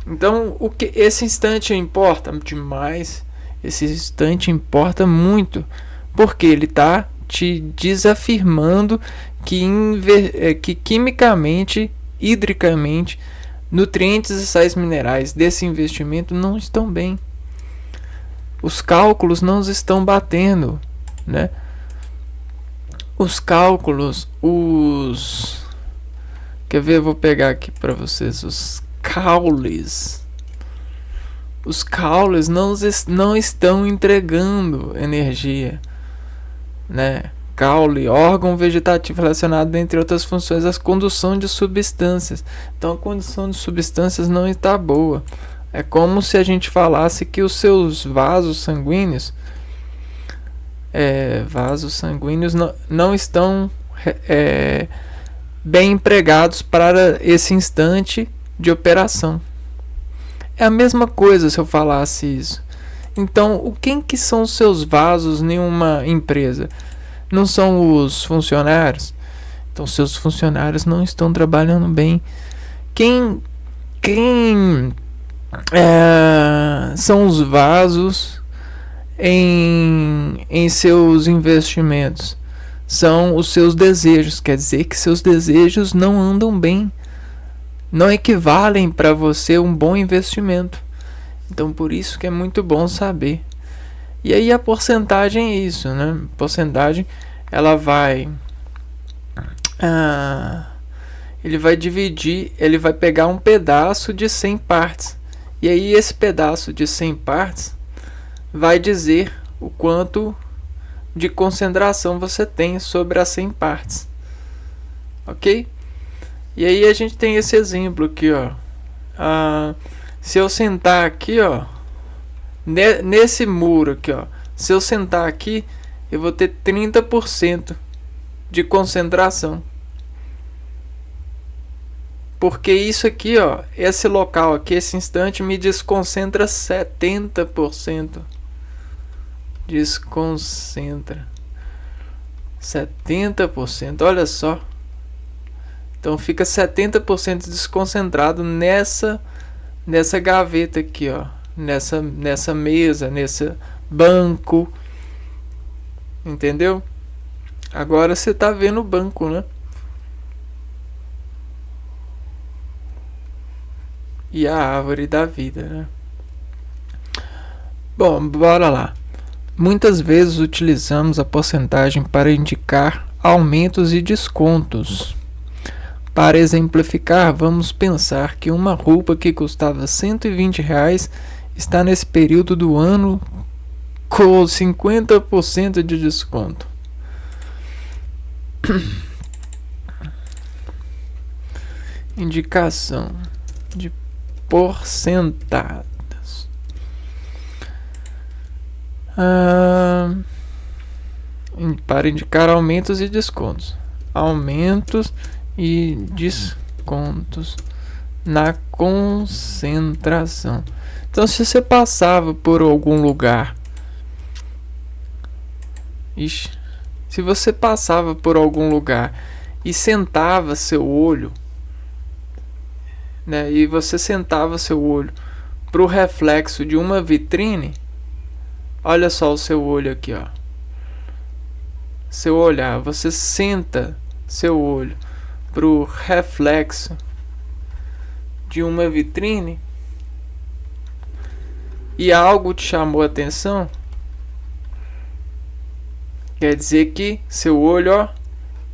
Então esse instante importa demais. Esse instante importa muito, porque ele está te desafirmando que quimicamente, hidricamente, nutrientes e sais minerais desse investimento não estão bem. Os cálculos não estão batendo, né? Os cálculos, quer ver? Eu vou pegar aqui para vocês os caules. Os caules não estão entregando energia, né? Caule, órgão vegetativo relacionado, entre outras funções, à condução de substâncias. Então a condução de substâncias não está boa. É como se a gente falasse que os seus vasos sanguíneos não estão bem empregados para esse instante de operação. É a mesma coisa se eu falasse isso. Então, quem que são os seus vasos em uma empresa? Não são os funcionários? Então, seus funcionários não estão trabalhando bem. Quem são os vasos em seus investimentos? São os seus desejos. Quer dizer que seus desejos não andam bem, não equivalem para você um bom investimento. Então por isso que é muito bom saber. E aí a porcentagem é isso, né? A porcentagem ela vai ele vai dividir, ele vai pegar um pedaço de 100 partes. E aí esse pedaço de 100 partes vai dizer o quanto de concentração você tem sobre as 100 partes. OK? E aí a gente tem esse exemplo aqui, ó. Se eu sentar aqui, ó, nesse muro aqui, ó, se eu sentar aqui, eu vou ter 30% de concentração. Porque isso aqui, ó, esse local aqui, esse instante me desconcentra 70%. Desconcentra 70%, olha só. Então fica 70% desconcentrado nessa gaveta aqui, ó, nessa mesa, nesse banco. Entendeu? Agora você tá vendo o banco, né? E a árvore da vida, né? Bom, bora lá. Muitas vezes utilizamos a porcentagem para indicar aumentos e descontos. Para exemplificar, vamos pensar que uma roupa que custava R$ 120 está nesse período do ano com 50% de desconto. Indicação de porcentagens. Para indicar aumentos e descontos. Aumentos e descontos na concentração. Então, se você passava por algum lugar, se você passava por algum lugar e sentava seu olho, né, e você sentava seu olho para o reflexo de uma vitrine, olha só o seu olho aqui, ó. Seu olhar, você senta seu olho para o reflexo de uma vitrine e algo te chamou a atenção, quer dizer que seu olho, ó,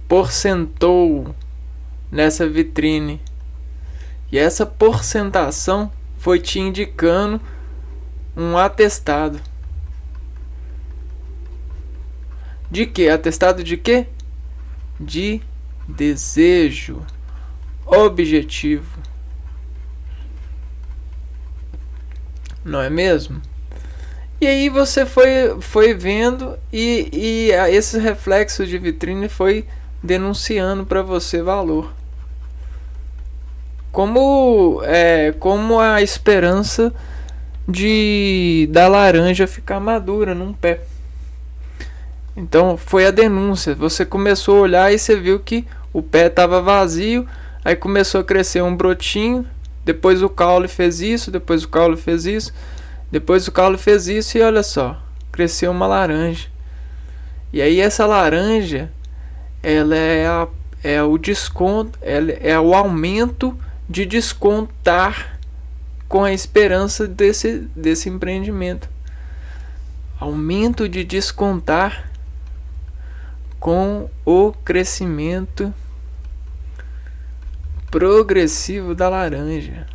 porcentou nessa vitrine. E essa porcentação foi te indicando um atestado. De quê? Atestado de quê? De desejo, objetivo. Não é mesmo? E aí você foi vendo e esse reflexo de vitrine foi denunciando para você valor. Como a esperança da laranja ficar madura num pé. Então foi a denúncia. Você começou a olhar e você viu que o pé estava vazio. Aí começou a crescer um brotinho. Depois o caule fez isso. Depois o caule fez isso. Depois o caule fez isso. E olha só, cresceu uma laranja. E aí essa laranja, ela é o desconto, ela é o aumento de descontar com a esperança desse empreendimento. Aumento de descontar com o crescimento progressivo da laranja.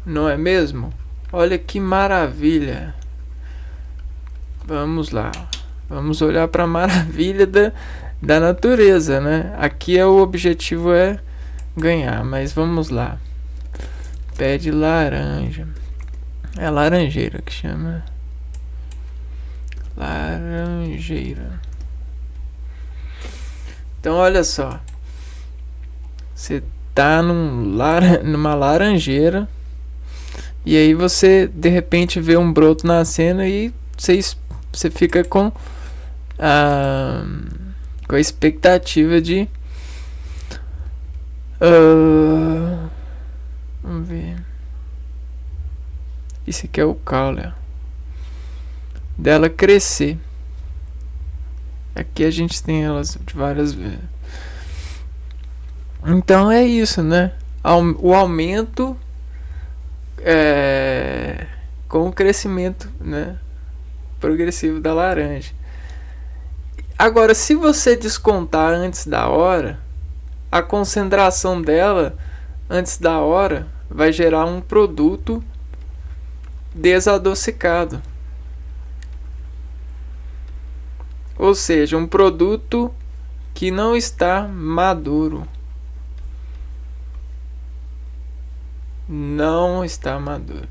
Não é mesmo? Olha que maravilha. Vamos lá. Vamos olhar para a maravilha da natureza, né? Aqui o objetivo é ganhar, mas vamos lá. Pé de laranja. É laranjeira que chama. Laranjeira. Então olha só. Você tá numa laranjeira. E aí você de repente vê um broto nascendo e você fica com a expectativa de vamos ver. Isso aqui é o caule dela crescer. Aqui a gente tem elas de várias vezes. Então é isso, né? O aumento com o crescimento, né, progressivo da laranja. Agora, se você descontar antes da hora, a concentração dela antes da hora vai gerar um produto desadocicado. Ou seja, um produto que não está maduro. Não está maduro.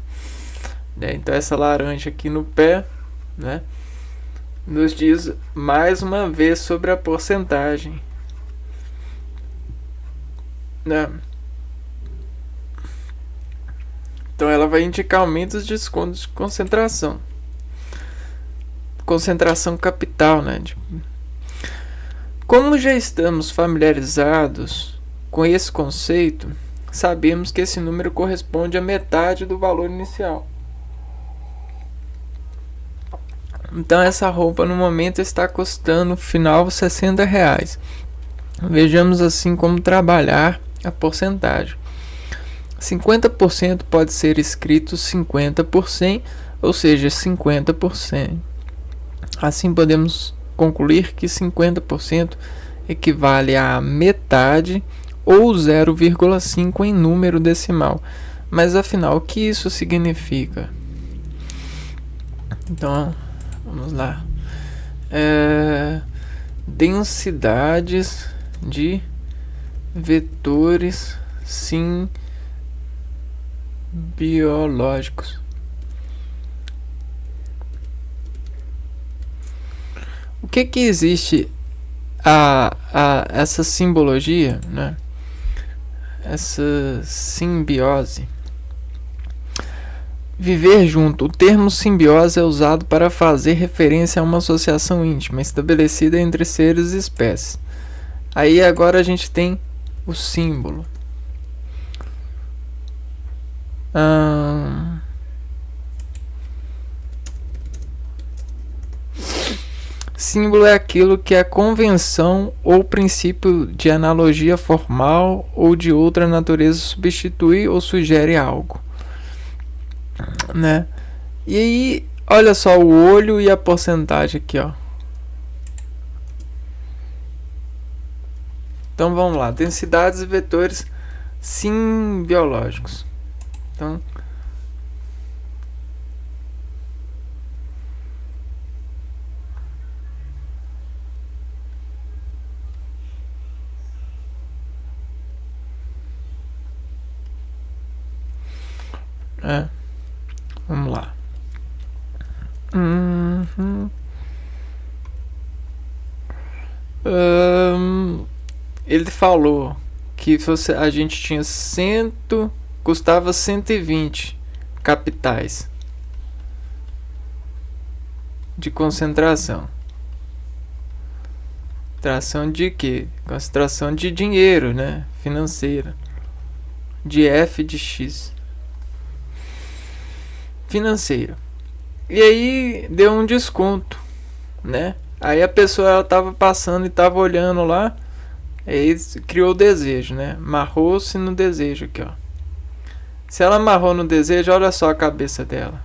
Então essa laranja aqui no pé, né, nos diz mais uma vez sobre a porcentagem, né? Então ela vai indicar aumentos de descontos de concentração. Concentração capital, né? Como já estamos familiarizados com esse conceito, sabemos que esse número corresponde à metade do valor inicial. Então essa roupa no momento está custando no final R$60. Vejamos assim como trabalhar a porcentagem. 50% pode ser escrito 50 por 100, ou seja, 50%. Assim podemos concluir que 50% equivale a metade ou 0,5 em número decimal. Mas afinal, o que isso significa? Então, vamos lá. Densidades de vetores simbiológicos. O que existe essa simbologia, né? Essa simbiose? Viver junto. O termo simbiose é usado para fazer referência a uma associação íntima estabelecida entre seres e espécies. Aí agora a gente tem o símbolo. Símbolo é aquilo que a convenção ou princípio de analogia formal ou de outra natureza substitui ou sugere algo, né? E aí, olha só o olho e a porcentagem aqui, ó. Então vamos lá, densidades e vetores simbiológicos. Então, vamos lá. Ele falou que a gente tinha custava 120 capitais de concentração. Concentração de quê? Concentração de dinheiro, né? Financeira. De F de X. Financeira. E aí deu um desconto, né? Aí a pessoa ela tava passando e tava olhando lá. Aí criou o desejo, né? Amarrou-se no desejo aqui, ó. Se ela amarrou no desejo, olha só a cabeça dela.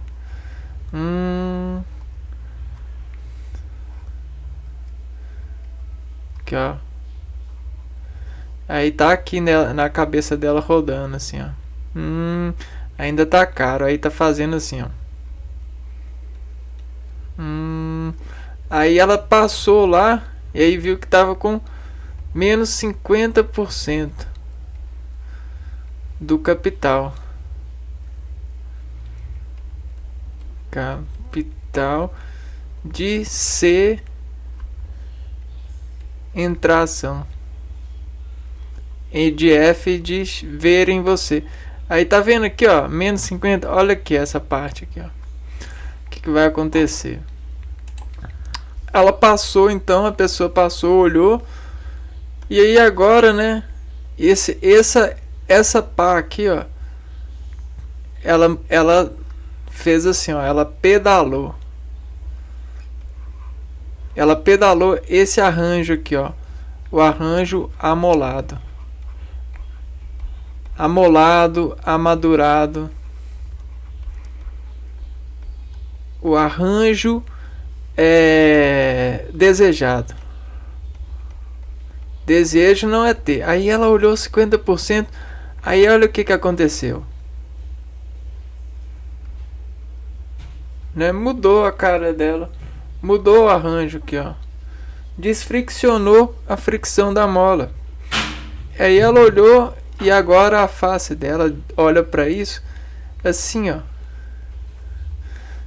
Aqui, ó. Aí tá aqui na cabeça dela rodando assim, ó. Ainda tá caro. Aí tá fazendo assim, ó. Aí ela passou lá e aí viu que tava com menos 50% do capital. Capital de C entrar ação. E de F de ver em você. Aí tá vendo aqui, ó, menos 50. Olha aqui essa parte aqui, ó. O que vai acontecer? Ela passou, então, a pessoa passou, olhou. E aí agora, né? Essa pá aqui, ó. Ela fez assim, ó. Ela pedalou. Ela pedalou esse arranjo aqui, ó. O arranjo amolado. Amolado, amadurado. O arranjo desejado. Desejo não é ter. Aí ela olhou 50%. Aí olha o que aconteceu. Né? Mudou a cara dela. Mudou o arranjo aqui, ó. Desfriccionou a fricção da mola. Aí ela olhou e agora a face dela olha para isso assim, ó.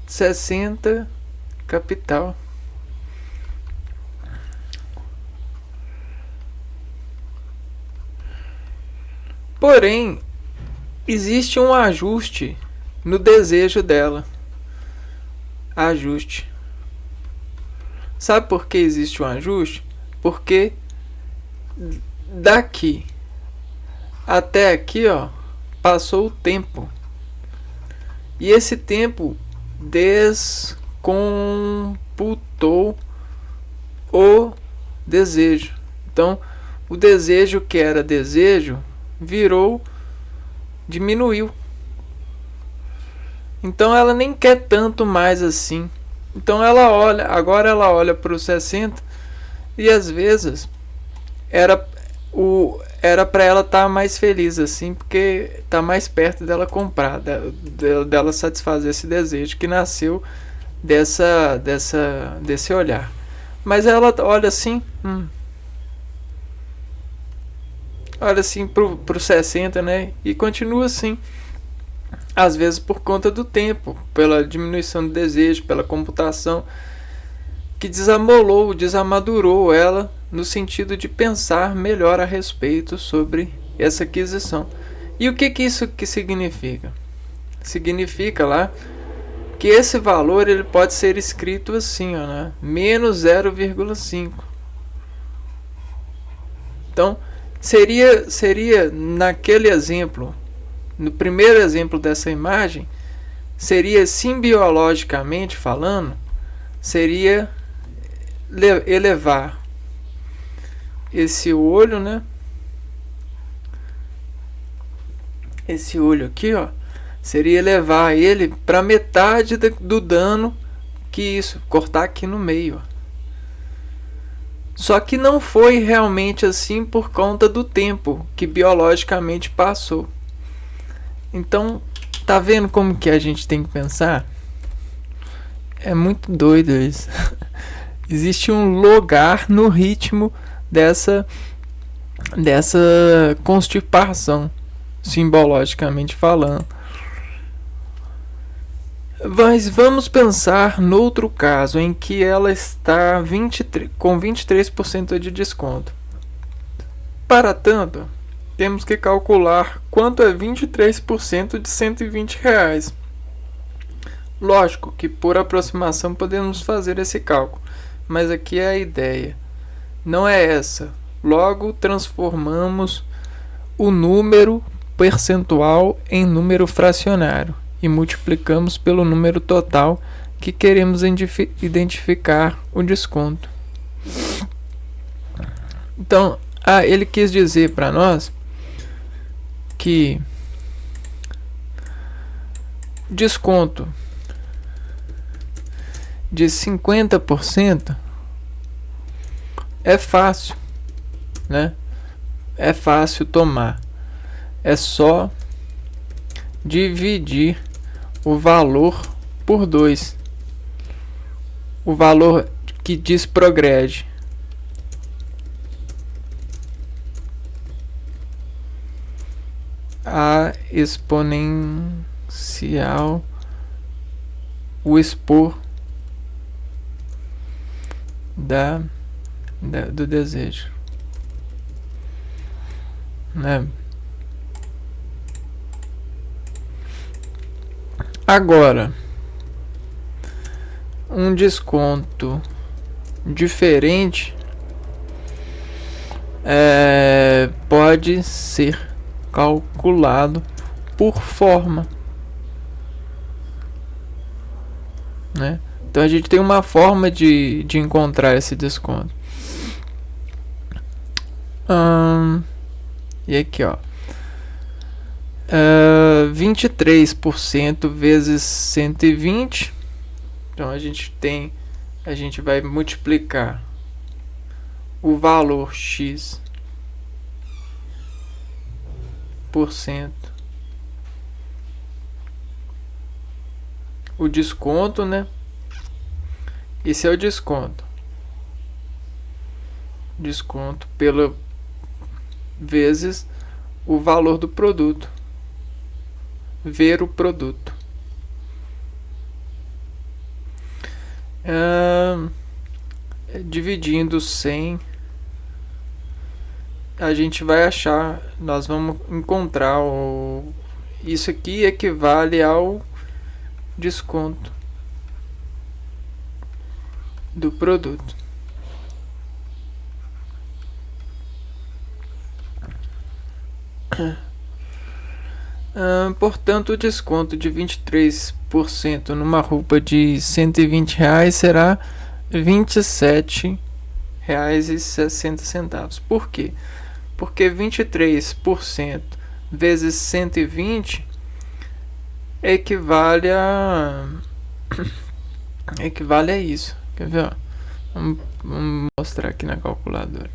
60 capital. Porém, existe um ajuste no desejo dela. Ajuste. Sabe por que existe um ajuste? Porque daqui até aqui, ó, passou o tempo. E esse tempo descomputou o desejo. Então, o desejo que era desejo virou diminuiu. Então ela nem quer tanto mais assim. Então agora ela olha para os 60 e às vezes era para ela estar mais feliz assim, porque tá mais perto dela comprar, dela satisfazer esse desejo que nasceu desse olhar. Mas ela olha assim, olha assim pro 60, né? E continua assim. Às vezes por conta do tempo, pela diminuição do desejo, pela computação, que desamadurou ela no sentido de pensar melhor a respeito sobre essa aquisição. E o que isso que significa? Significa lá que esse valor ele pode ser escrito assim, ó, né? Menos 0,5. Então, seria naquele exemplo, no primeiro exemplo dessa imagem, seria simbiologicamente falando, seria elevar esse olho, né? Esse olho aqui, ó, seria elevar ele para metade do dano que isso, cortar aqui no meio, ó. Só que não foi realmente assim por conta do tempo que biologicamente passou. Então, tá vendo como que a gente tem que pensar? É muito doido isso. Existe um lugar no ritmo dessa constipação, simbologicamente falando. Mas vamos pensar no outro caso em que ela está com 23% de desconto. Para tanto, temos que calcular quanto é 23% de R$120. Lógico que por aproximação podemos fazer esse cálculo, mas aqui é a ideia. Não é essa. Logo, transformamos o número percentual em número fracionário e multiplicamos pelo número total que queremos identificar o desconto. Então, ele quis dizer para nós que desconto de 50% é fácil, né? É fácil tomar. É só dividir o valor por 2. O valor que desprogrede. A exponencial, o expor do desejo, né? Agora, um desconto diferente pode ser calculado por forma, né? Então a gente tem uma forma de encontrar esse desconto. E aqui, ó, 23% vezes 120. Então a gente vai multiplicar o valor X por cento, o desconto, né? Esse é o desconto pela vezes o valor do produto, ver o produto. Dividindo 100, a gente vai achar, nós vamos encontrar isso aqui equivale ao desconto do produto. Portanto, o desconto de 23% numa roupa de R$120 será R$27,60. Por quê? Porque 23% vezes 120 equivale a isso. Quer ver? Ó? Vamos mostrar aqui na calculadora.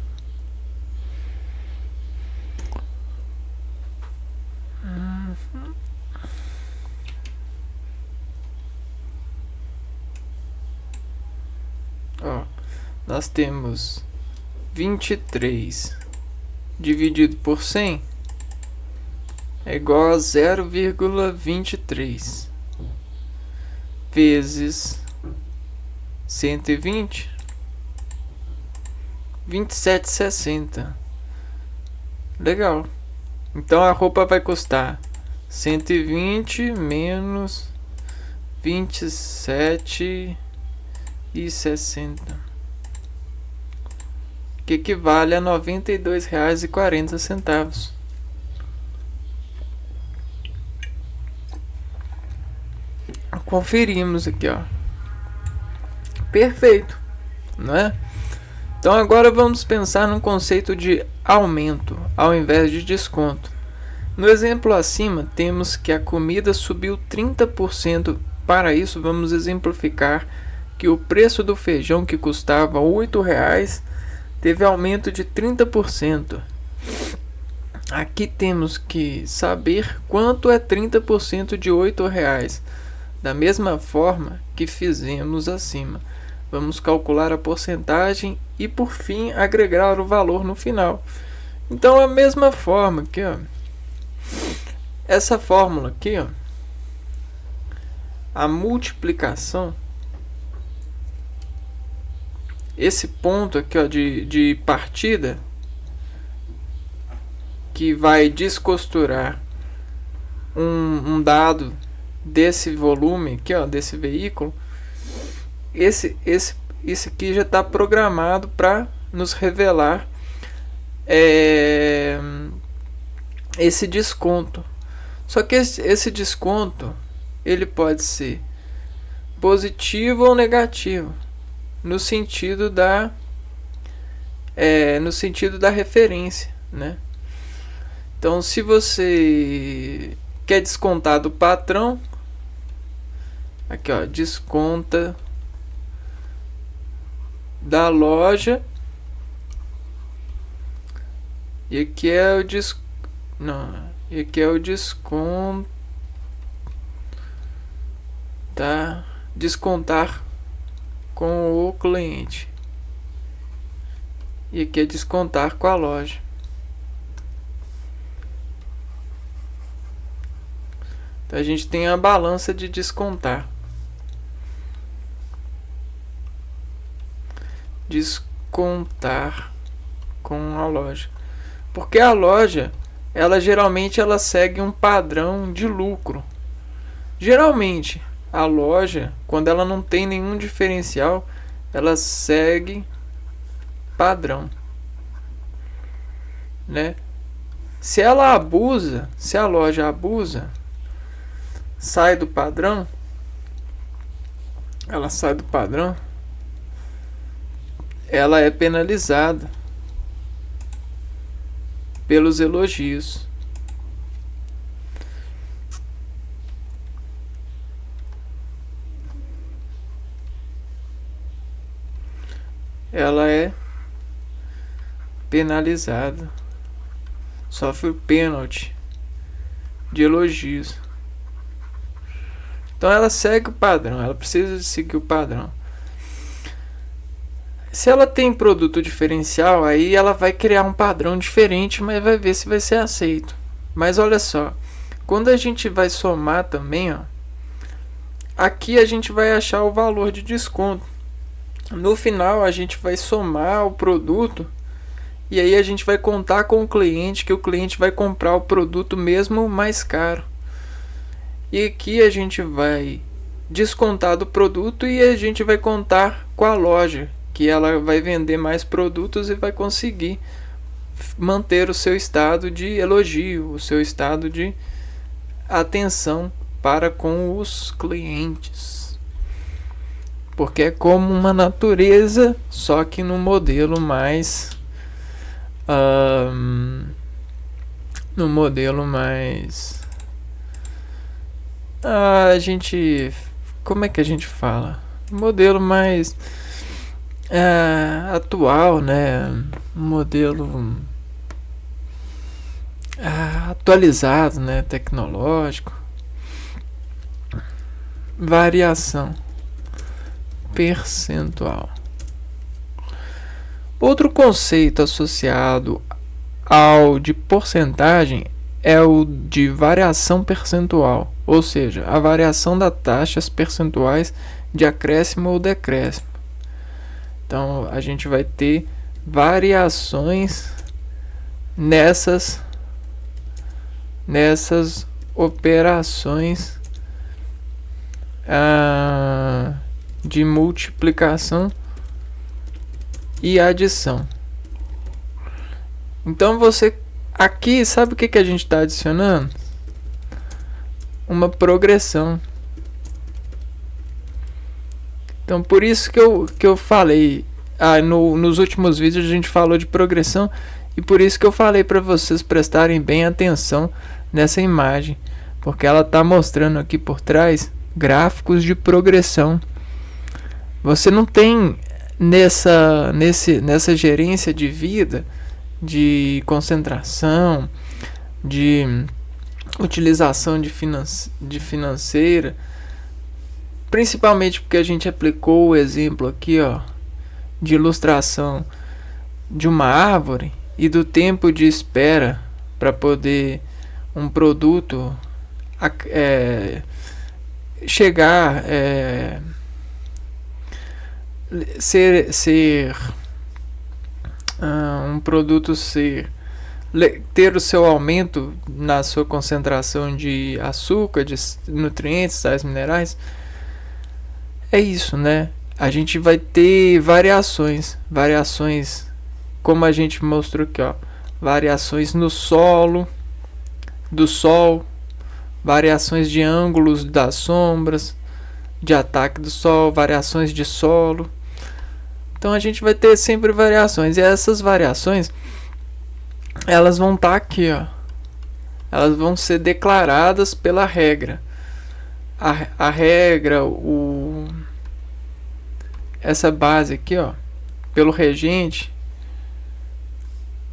Ó, nós temos 23 dividido por 100 é igual a 0,23 vezes 120, 27,60. Legal. Então a roupa vai custar 120 menos 27,60, que equivale a R$ 92,40. Conferimos aqui, ó. Perfeito, não é? Então agora vamos pensar num conceito de aumento ao invés de desconto. No exemplo acima, temos que a comida subiu 30%. Para isso, vamos exemplificar que o preço do feijão, que custava R$ 8,00, teve aumento de 30%. Aqui temos que saber quanto é 30% de R$ 8,00. Da mesma forma que fizemos acima, vamos calcular a porcentagem e, por fim, agregar o valor no final. Então, a mesma forma aqui, ó. Essa fórmula aqui, ó, a multiplicação, esse ponto aqui, ó, de partida, que vai descosturar um dado desse volume aqui, ó, desse veículo, esse aqui já está programado para nos revelar esse desconto. Só que esse desconto ele pode ser positivo ou negativo no sentido da referência, né? Então, se você quer descontar do patrão, aqui, ó, desconta da loja, e aqui é o desconto, tá? Descontar com o cliente, e aqui é descontar com a loja. Então a gente tem a balança de descontar. Descontar com a loja. Porque a loja, geralmente segue um padrão de lucro. Geralmente, a loja, quando ela não tem nenhum diferencial, ela segue padrão, né? Se a loja abusa, sai do padrão, ela é penalizada pelos elogios. Ela é penalizada, sofre pênalti de elogios. Então ela segue o padrão, ela precisa seguir o padrão. Se ela tem produto diferencial, aí ela vai criar um padrão diferente, mas vai ver se vai ser aceito. Mas olha só, quando a gente vai somar também, ó, aqui a gente vai achar o valor de desconto. No final a gente vai somar o produto e aí a gente vai contar com o cliente, que o cliente vai comprar o produto mesmo mais caro. E aqui a gente vai descontar do produto e a gente vai contar com a loja, que ela vai vender mais produtos e vai conseguir manter o seu estado de elogio, o seu estado de atenção para com os clientes. Porque é como uma natureza, só que num modelo mais no modelo mais... a gente... como é que a gente fala? Modelo mais atual, né? Modelo atualizado, né? Tecnológico. Variação percentual. Outro conceito associado ao de porcentagem é o de variação percentual, ou seja, a variação das taxas percentuais de acréscimo ou decréscimo. Então a gente vai ter variações nessas operações de multiplicação e adição. Então você aqui, sabe o que a gente está adicionando? Uma progressão. Então por isso que eu falei, nos últimos vídeos a gente falou de progressão, e por isso que eu falei para vocês prestarem bem atenção nessa imagem, porque ela está mostrando aqui por trás gráficos de progressão. Você não tem nessa gerência de vida, de concentração, de utilização de financeira, principalmente porque a gente aplicou o exemplo aqui, de ilustração de uma árvore e do tempo de espera para poder um produto chegar, um produto ter o seu aumento na sua concentração de açúcar, de nutrientes, sais minerais. É isso, né? A gente vai ter variações como a gente mostrou aqui, variações no solo, do sol, variações de ângulos das sombras, de ataque do sol, variações de solo. Então a gente vai ter sempre variações, e essas variações elas vão estar aqui, elas vão ser declaradas pela regra. A regra, essa base aqui, pelo regente,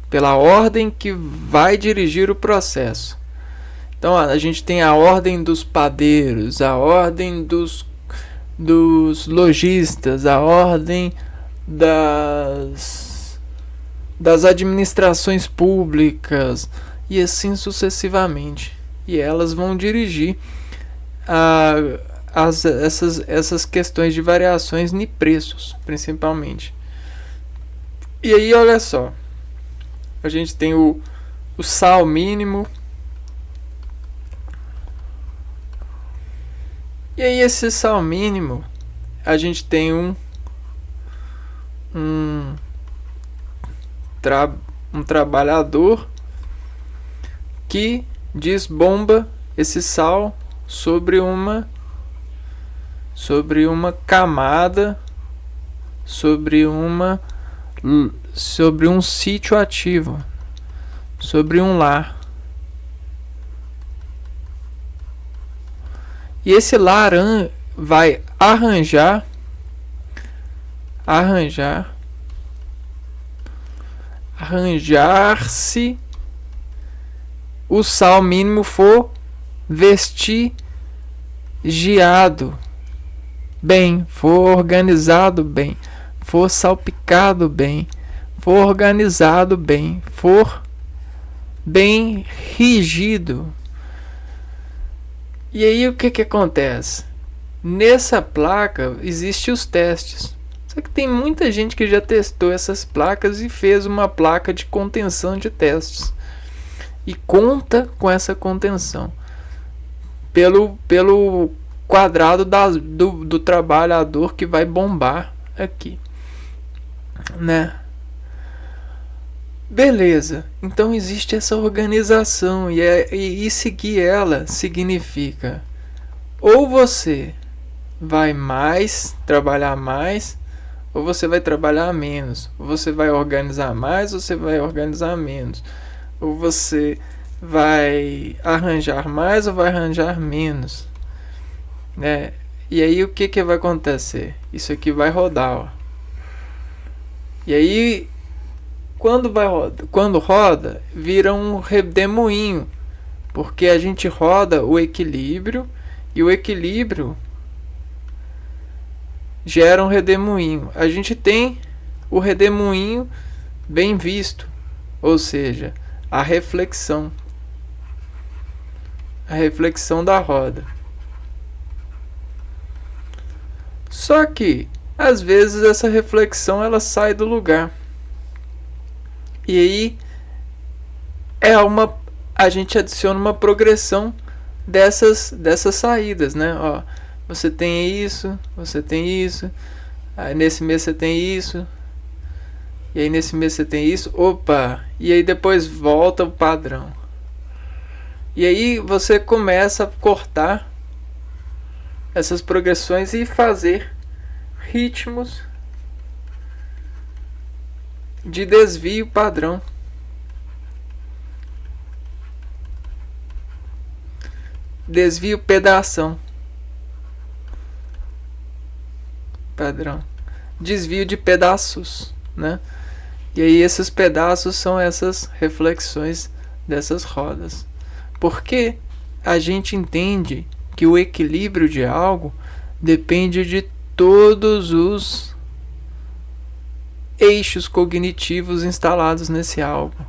pela ordem que vai dirigir o processo. Então a gente tem a ordem dos padeiros, a ordem dos lojistas, a ordem das administrações públicas, e assim sucessivamente. E elas vão dirigir essas questões de variações em preços, principalmente. E aí, olha só, a gente tem o sal mínimo. E aí, esse sal mínimo, a gente tem um trabalhador que desbomba esse sal sobre uma camada, sobre um sítio ativo, sobre um lar. E esse lar vai arranjar-se o sal mínimo for vestigiado bem, for organizado bem, for salpicado bem, for organizado bem, for bem rígido. E aí o que acontece? Nessa placa existem os testes. Só que tem muita gente que já testou essas placas e fez uma placa de contenção de testes. E conta com essa contenção pelo quadrado do trabalhador que vai bombar aqui, né? Beleza, então existe essa organização, e seguir ela significa ou você vai trabalhar mais, ou você vai trabalhar menos, ou você vai organizar mais, ou você vai organizar menos, ou você vai arranjar mais ou vai arranjar menos, né? E aí o que vai acontecer? Isso aqui vai rodar, ó. E aí quando roda, vira um redemoinho, porque a gente roda o equilíbrio e o equilíbrio gera um redemoinho. A gente tem o redemoinho bem visto, ou seja, a reflexão da roda. Só que às vezes essa reflexão ela sai do lugar. E aí a gente adiciona uma progressão dessas saídas, né? Ó, você tem isso, aí nesse mês você tem isso, e aí nesse mês você tem isso, opa, e aí depois volta o padrão. E aí você começa a cortar essas progressões e fazer ritmos de desvio padrão. Desvio pedação padrão. Desvio de pedaços, né? E aí esses pedaços são essas reflexões dessas rodas. Porque a gente entende que o equilíbrio de algo depende de todos os eixos cognitivos instalados nesse algo,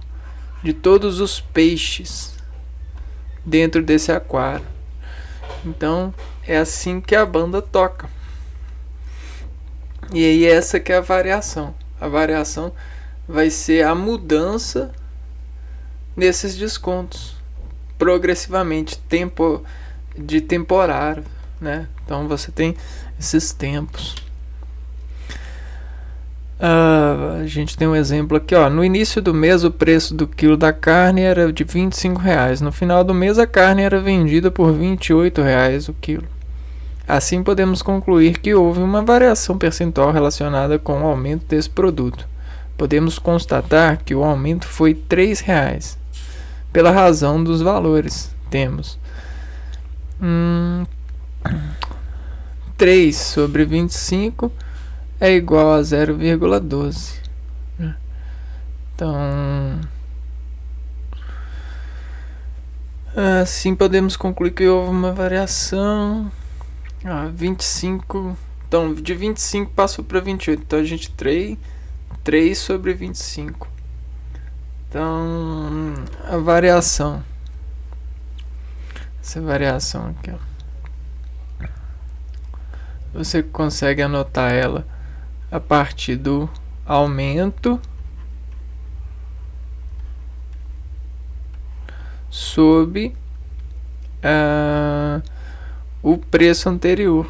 de todos os peixes dentro desse aquário. Então é assim que a banda toca. E aí essa que é a variação. A variação vai ser a nesses descontos progressivamente, de temporário, né? Então você tem esses tempos. A gente tem um exemplo aqui, ó. No início do mês o preço do quilo da carne era de R$25. No final do mês a carne era vendida por R$28 o quilo. Assim podemos concluir que houve uma variação percentual relacionada com o aumento desse produto. Podemos constatar que o aumento foi R$3. Pela razão dos valores, temos 3 sobre 25 é igual a 0,12. Então, assim podemos concluir que houve uma variação. 25. Então, de 25 passou para 28. Então, a gente 3 sobre 25. Então, a variação. Essa variação aqui, ó. Você consegue anotar ela a partir do aumento sobre o preço anterior.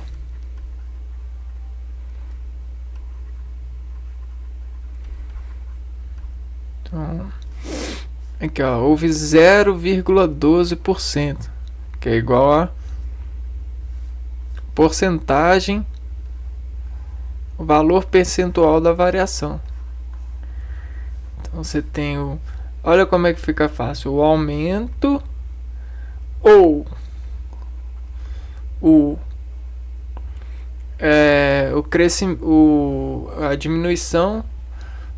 Então, aqui, ó, houve 0,12%, que é igual a porcentagem, o valor percentual da variação. Então você tem olha como é que fica fácil, o aumento ou a diminuição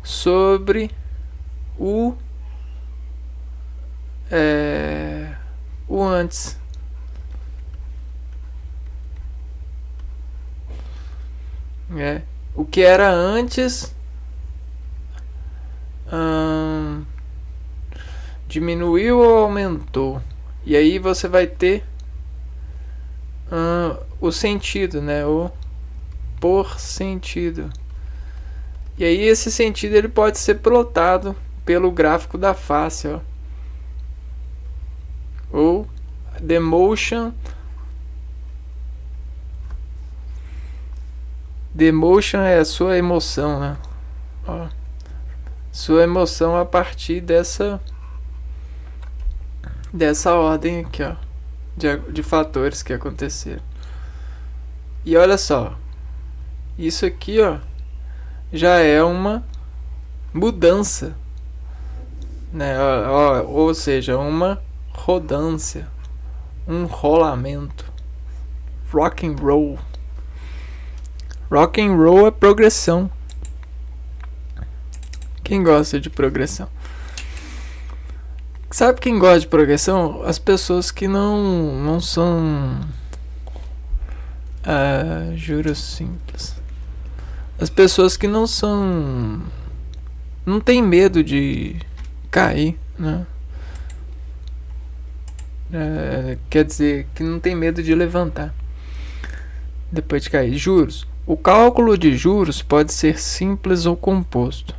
sobre o antes. O que era antes diminuiu ou aumentou. E aí você vai ter o sentido, né? O por sentido. E aí esse sentido ele pode ser plotado pelo gráfico da face, ó. Ou the motion. The motion é a sua emoção, né? Ó, sua emoção a partir dessa ordem aqui, ó, de fatores que aconteceram. E olha só, isso aqui, ó, já é uma mudança, né? Ou seja, uma rodância, um rolamento. Rock and roll. Rock and roll é progressão. Quem gosta de progressão? Sabe quem gosta de progressão? As pessoas que não são juros simples. As pessoas que não tem medo de cair, né? Quer dizer, que não tem medo de levantar depois de cair. Juros. O cálculo de juros pode ser simples ou composto.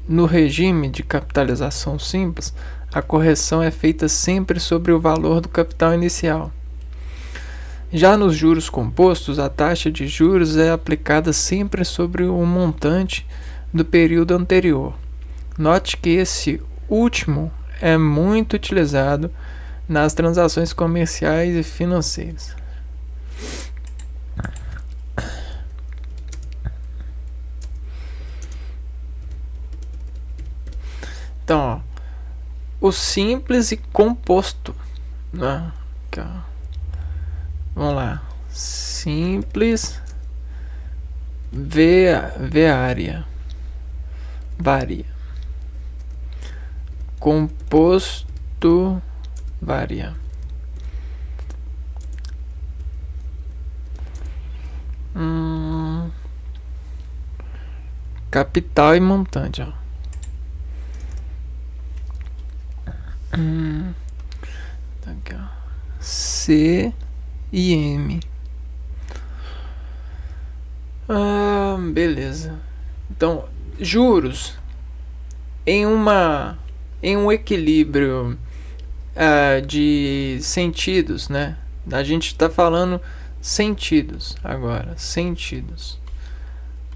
No regime de capitalização simples, a correção é feita sempre sobre o valor do capital inicial. Já nos juros compostos, a taxa de juros é aplicada sempre sobre o montante do período anterior. Note que esse último é muito utilizado nas transações comerciais e financeiras. Então, ó, o simples e composto, né? Aqui, ó. Vamos lá. Simples varia. Composto varia. Capital e montante, ó. Aqui, ó. C e M. Beleza. Então, juros em um equilíbrio de sentidos, né? A gente está falando sentidos agora, sentidos.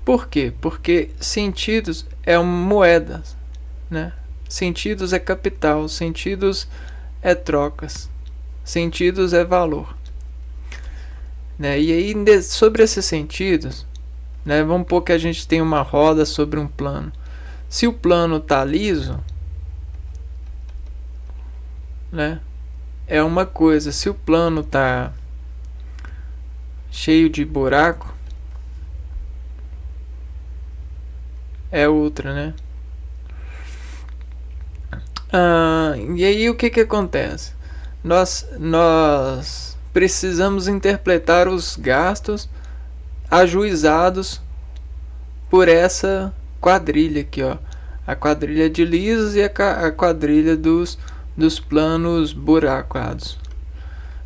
Por quê? Porque sentidos é moedas, né? Sentidos é capital, sentidos é trocas, sentidos é valor, né? E aí, sobre esses sentidos, né, vamos supor que a gente tem uma roda sobre um plano. Se o plano tá liso, né, é uma coisa. Se o plano tá cheio de buraco, é outra, né? E aí o que acontece? Nós precisamos interpretar os gastos ajuizados por essa quadrilha aqui, ó. A quadrilha de lisos e a quadrilha dos planos buracados.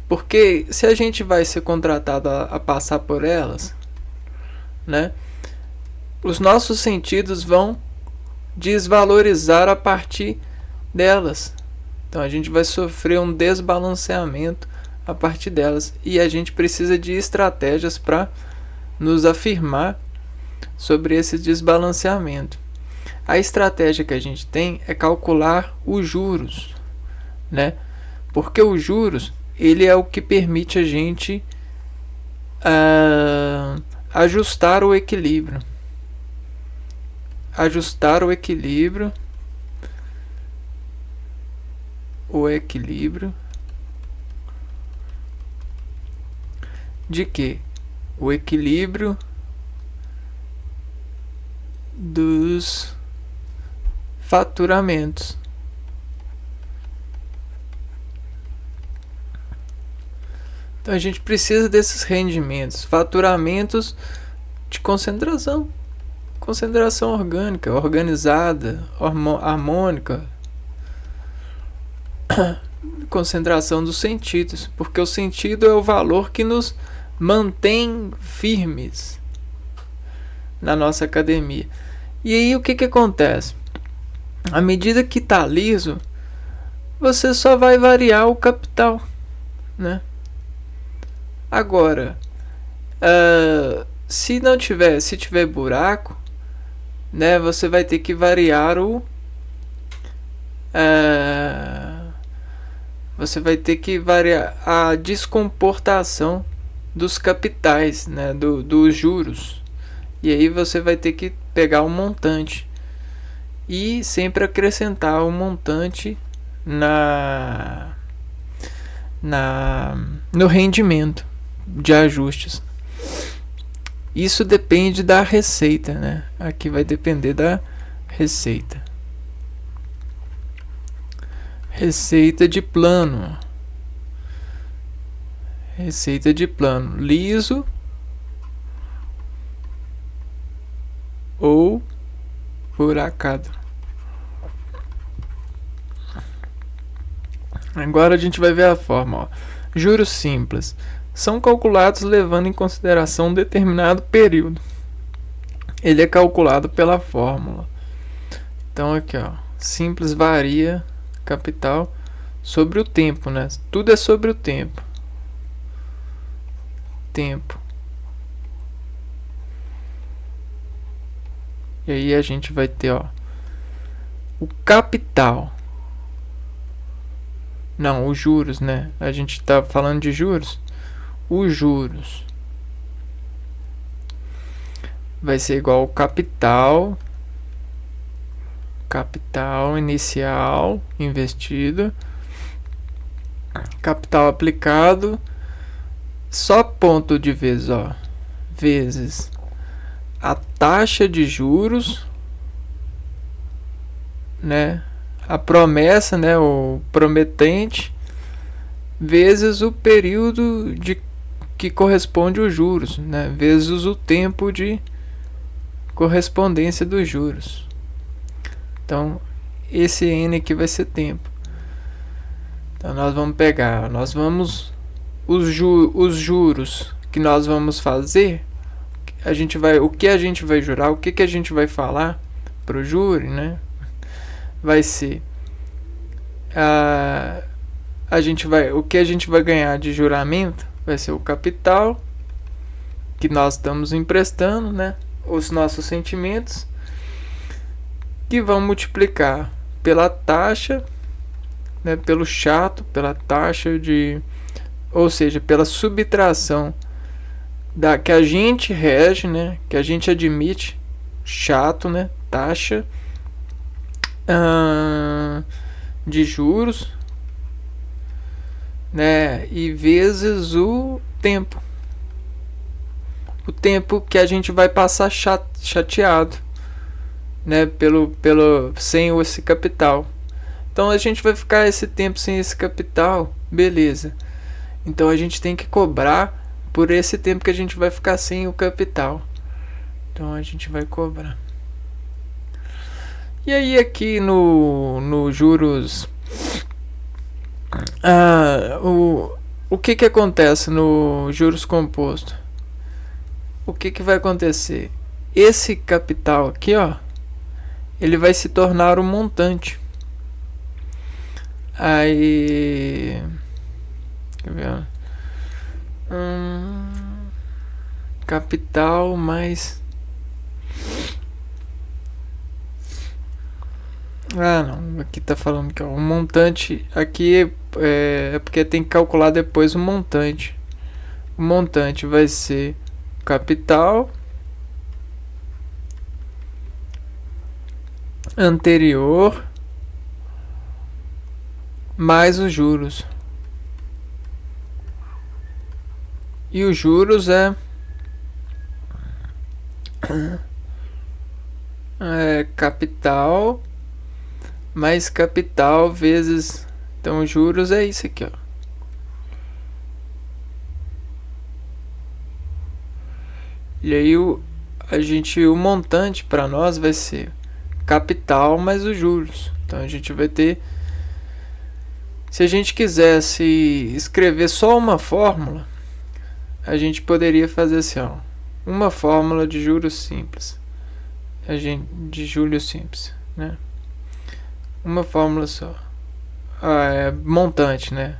Porque se a gente vai ser contratado a passar por elas, né, os nossos sentidos vão desvalorizar a partir delas. Então a gente vai sofrer um desbalanceamento a partir delas. E a gente precisa de estratégias para nos afirmar sobre esse desbalanceamento. A estratégia que a gente tem é calcular os juros, né? Porque os juros, ele é o que permite a gente ajustar o equilíbrio. Ajustar o equilíbrio. De que? O equilíbrio dos faturamentos. Então a gente precisa desses rendimentos, faturamentos de concentração orgânica, organizada, harmônica, concentração dos sentidos, porque o sentido é o valor que nos mantém firmes na nossa academia. E aí o que acontece? À medida que está liso, você só vai variar o capital, né? Agora, se tiver buraco, né, você vai ter que variar a descomportação dos capitais, né, dos juros. E aí você vai ter que pegar um montante e sempre acrescentar um montante no rendimento de ajustes. Isso depende da receita, né? Aqui vai depender da receita. Receita de plano. Receita de plano liso ou buracado. Agora a gente vai ver a forma. Ó. Juros simples são calculados levando em consideração um determinado período. Ele é calculado pela fórmula. Então aqui, ó, simples varia capital sobre o tempo, né? Tudo é sobre o tempo. E aí a gente vai ter, ó, o capital. Não, os juros, né? A gente está falando de juros. Os juros vai ser igual ao capital inicial investido, capital aplicado, só ponto de vezes, ó, vezes a taxa de juros, né? A promessa, né, o prometente, vezes o período de que corresponde aos juros, né, vezes o tempo de correspondência dos juros. Então, esse N aqui vai ser tempo. Então, nós vamos pegar, os juros que nós vamos fazer, o que a gente vai jurar, o que a gente vai falar para o júri, né? Vai ser o que a gente vai ganhar de juramento vai ser o capital que nós estamos emprestando, né? Os nossos sentimentos, que vão multiplicar pela taxa, né? Pelo chato, pela taxa ou seja, pela subtração que a gente rege, né? Que a gente admite, chato, né? Taxa de juros, né? E vezes o tempo que a gente vai passar chateado, né? Sem esse capital. Então a gente vai ficar esse tempo sem esse capital, beleza? Então a gente tem que cobrar por esse tempo que a gente vai ficar sem o capital. Então a gente vai cobrar. E aí aqui no juros, o que acontece no juros composto? O que vai acontecer? Esse capital aqui, ó, ele vai se tornar um montante. Aí, quer ver? Capital mais não, aqui tá falando que o montante aqui é porque tem que calcular depois o montante. O montante vai ser capital anterior mais os juros. E os juros é capital mais capital vezes, então os juros é isso aqui, ó. E aí o montante para nós vai ser capital mais os juros. Então a gente vai ter, se a gente quisesse escrever só uma fórmula, a gente poderia fazer assim, ó, uma fórmula de juros simples, de juros simples, né? Uma fórmula só. Montante, né?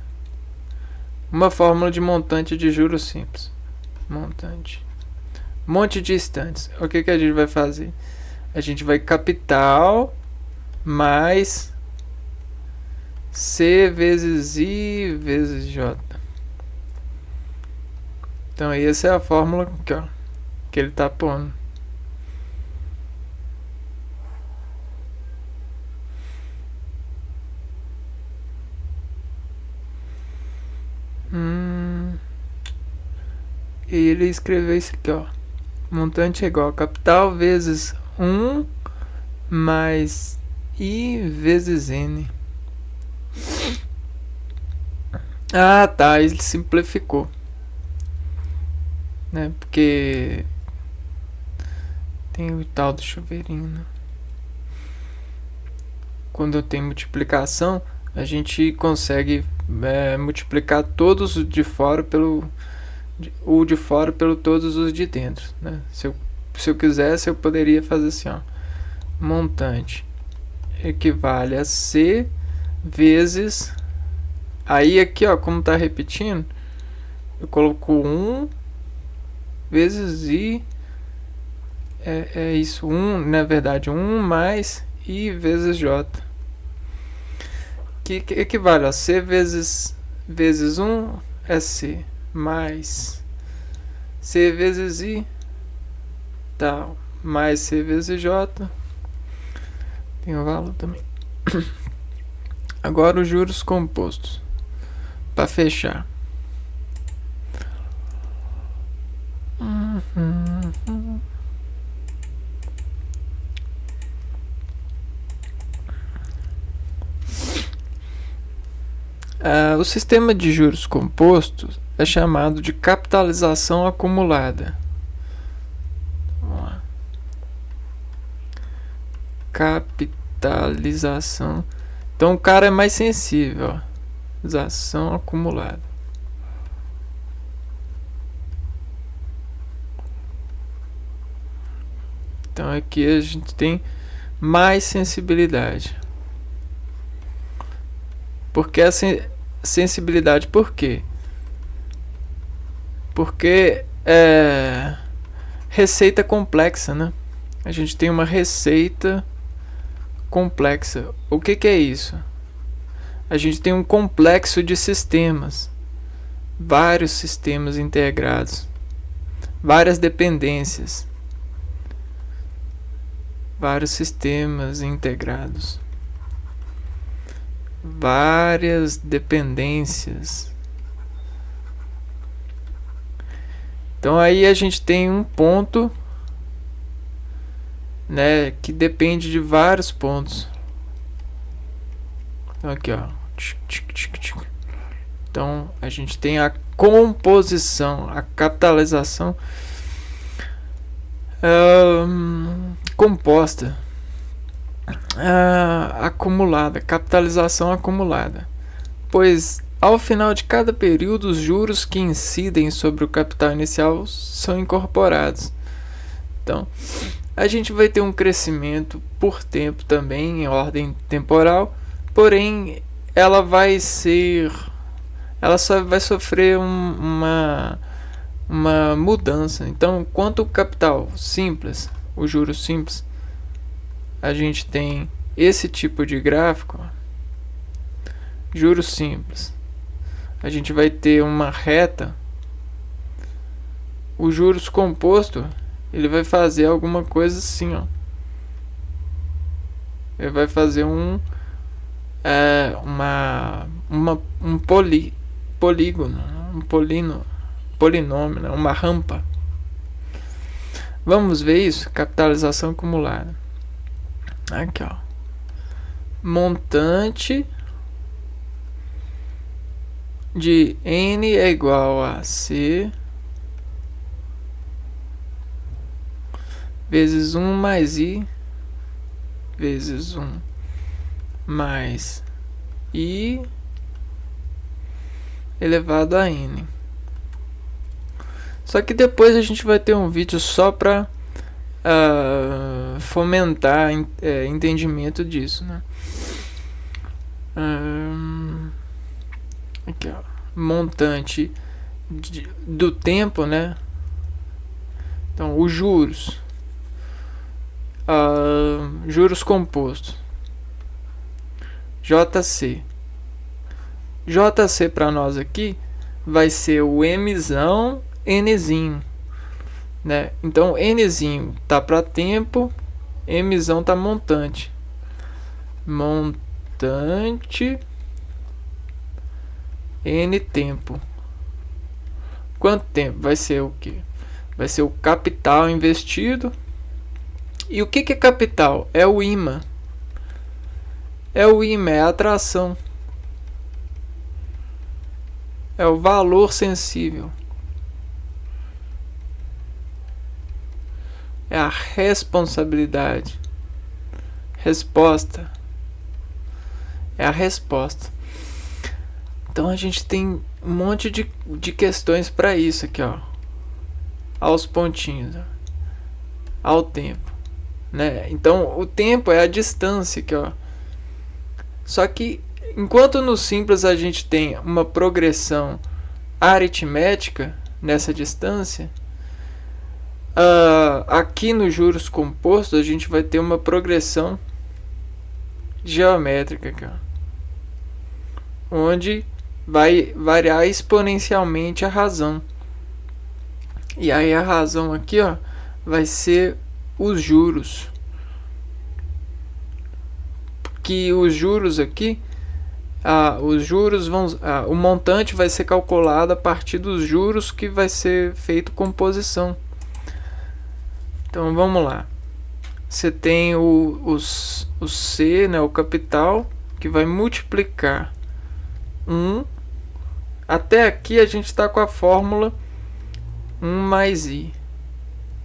Uma fórmula de montante de juros simples. Montante. Monte de instantes. O que a gente vai fazer? A gente vai capital mais C vezes I vezes J. Então essa é a fórmula que ele está pondo. E ele escreveu isso aqui, ó. Montante é igual a capital vezes 1 mais I vezes N. Ah, tá, ele simplificou, né? Porque tem o tal do chuveirinho, né? Quando tem multiplicação, a gente consegue multiplicar todos os de fora pelo o de fora pelo todos os de dentro, né? Se eu quisesse, eu poderia fazer assim, ó. Montante equivale a C vezes... Aí aqui, ó, como tá repetindo, eu coloco 1 vezes I. É isso, 1, na verdade, 1 mais I vezes J. Que equivale a C vezes 1 é C, mais C vezes I, tal, mais C vezes J. Tem o valor também. Agora os juros compostos. Para fechar. O sistema de juros compostos é chamado de capitalização acumulada. Vamos lá. Capitalização. Então o cara é mais sensível, ó. Capitalização acumulada. Então aqui a gente tem mais sensibilidade. Porque a sensibilidade, por quê? Porque é receita complexa, né? A gente tem uma receita complexa. O que é isso? A gente tem um complexo de sistemas, vários sistemas integrados, várias dependências, vários sistemas integrados, várias dependências. Então aí a gente tem um ponto, né, que depende de vários pontos. Então aqui, ó. Então a gente tem a composição, a capitalização composta, acumulada, capitalização acumulada, pois ao final de cada período os juros que incidem sobre o capital inicial são incorporados. Então a gente vai ter um crescimento por tempo também em ordem temporal, porém ela só vai sofrer uma mudança. Então, quanto o capital simples, o juros simples, a gente tem esse tipo de gráfico, juros simples. A gente vai ter uma reta. O juros composto, ele vai fazer alguma coisa assim, ó. Ele vai fazer um polígono, polinômio, né? Uma rampa. Vamos ver isso? Capitalização acumulada. Aqui, ó. Montante de N é igual a C vezes 1 mais I vezes 1 mais I elevado a N. Só que depois a gente vai ter um vídeo só para fomentar entendimento disso, né? Aqui, ó, montante do tempo, né? Então, os juros, juros compostos, JC para nós aqui vai ser o Mzão, Nzinho, né? Então Nzinho tá para tempo, Mzão tá montante. Montante N tempo. quanto tempo? Vai ser o quê? Vai ser o capital investido. E o que é capital? É o imã. É o imã, é a atração. É o valor sensível. É a responsabilidade. Resposta. É a resposta. Então a gente tem um monte de questões para isso aqui, ó. Aos pontinhos, ó. Ao tempo, né? Então o tempo é a distância aqui, ó. Só que enquanto no simples a gente tem uma progressão aritmética nessa distância, aqui nos juros compostos a gente vai ter uma progressão geométrica aqui, ó, onde vai variar exponencialmente a razão. E aí a razão aqui, ó, vai ser os juros. Que os juros aqui, os juros vão, o montante vai ser calculado a partir dos juros que vai ser feito composição. Então vamos lá. Você tem o C, né, o capital, que vai multiplicar 1. Até aqui a gente está com a fórmula 1 mais I.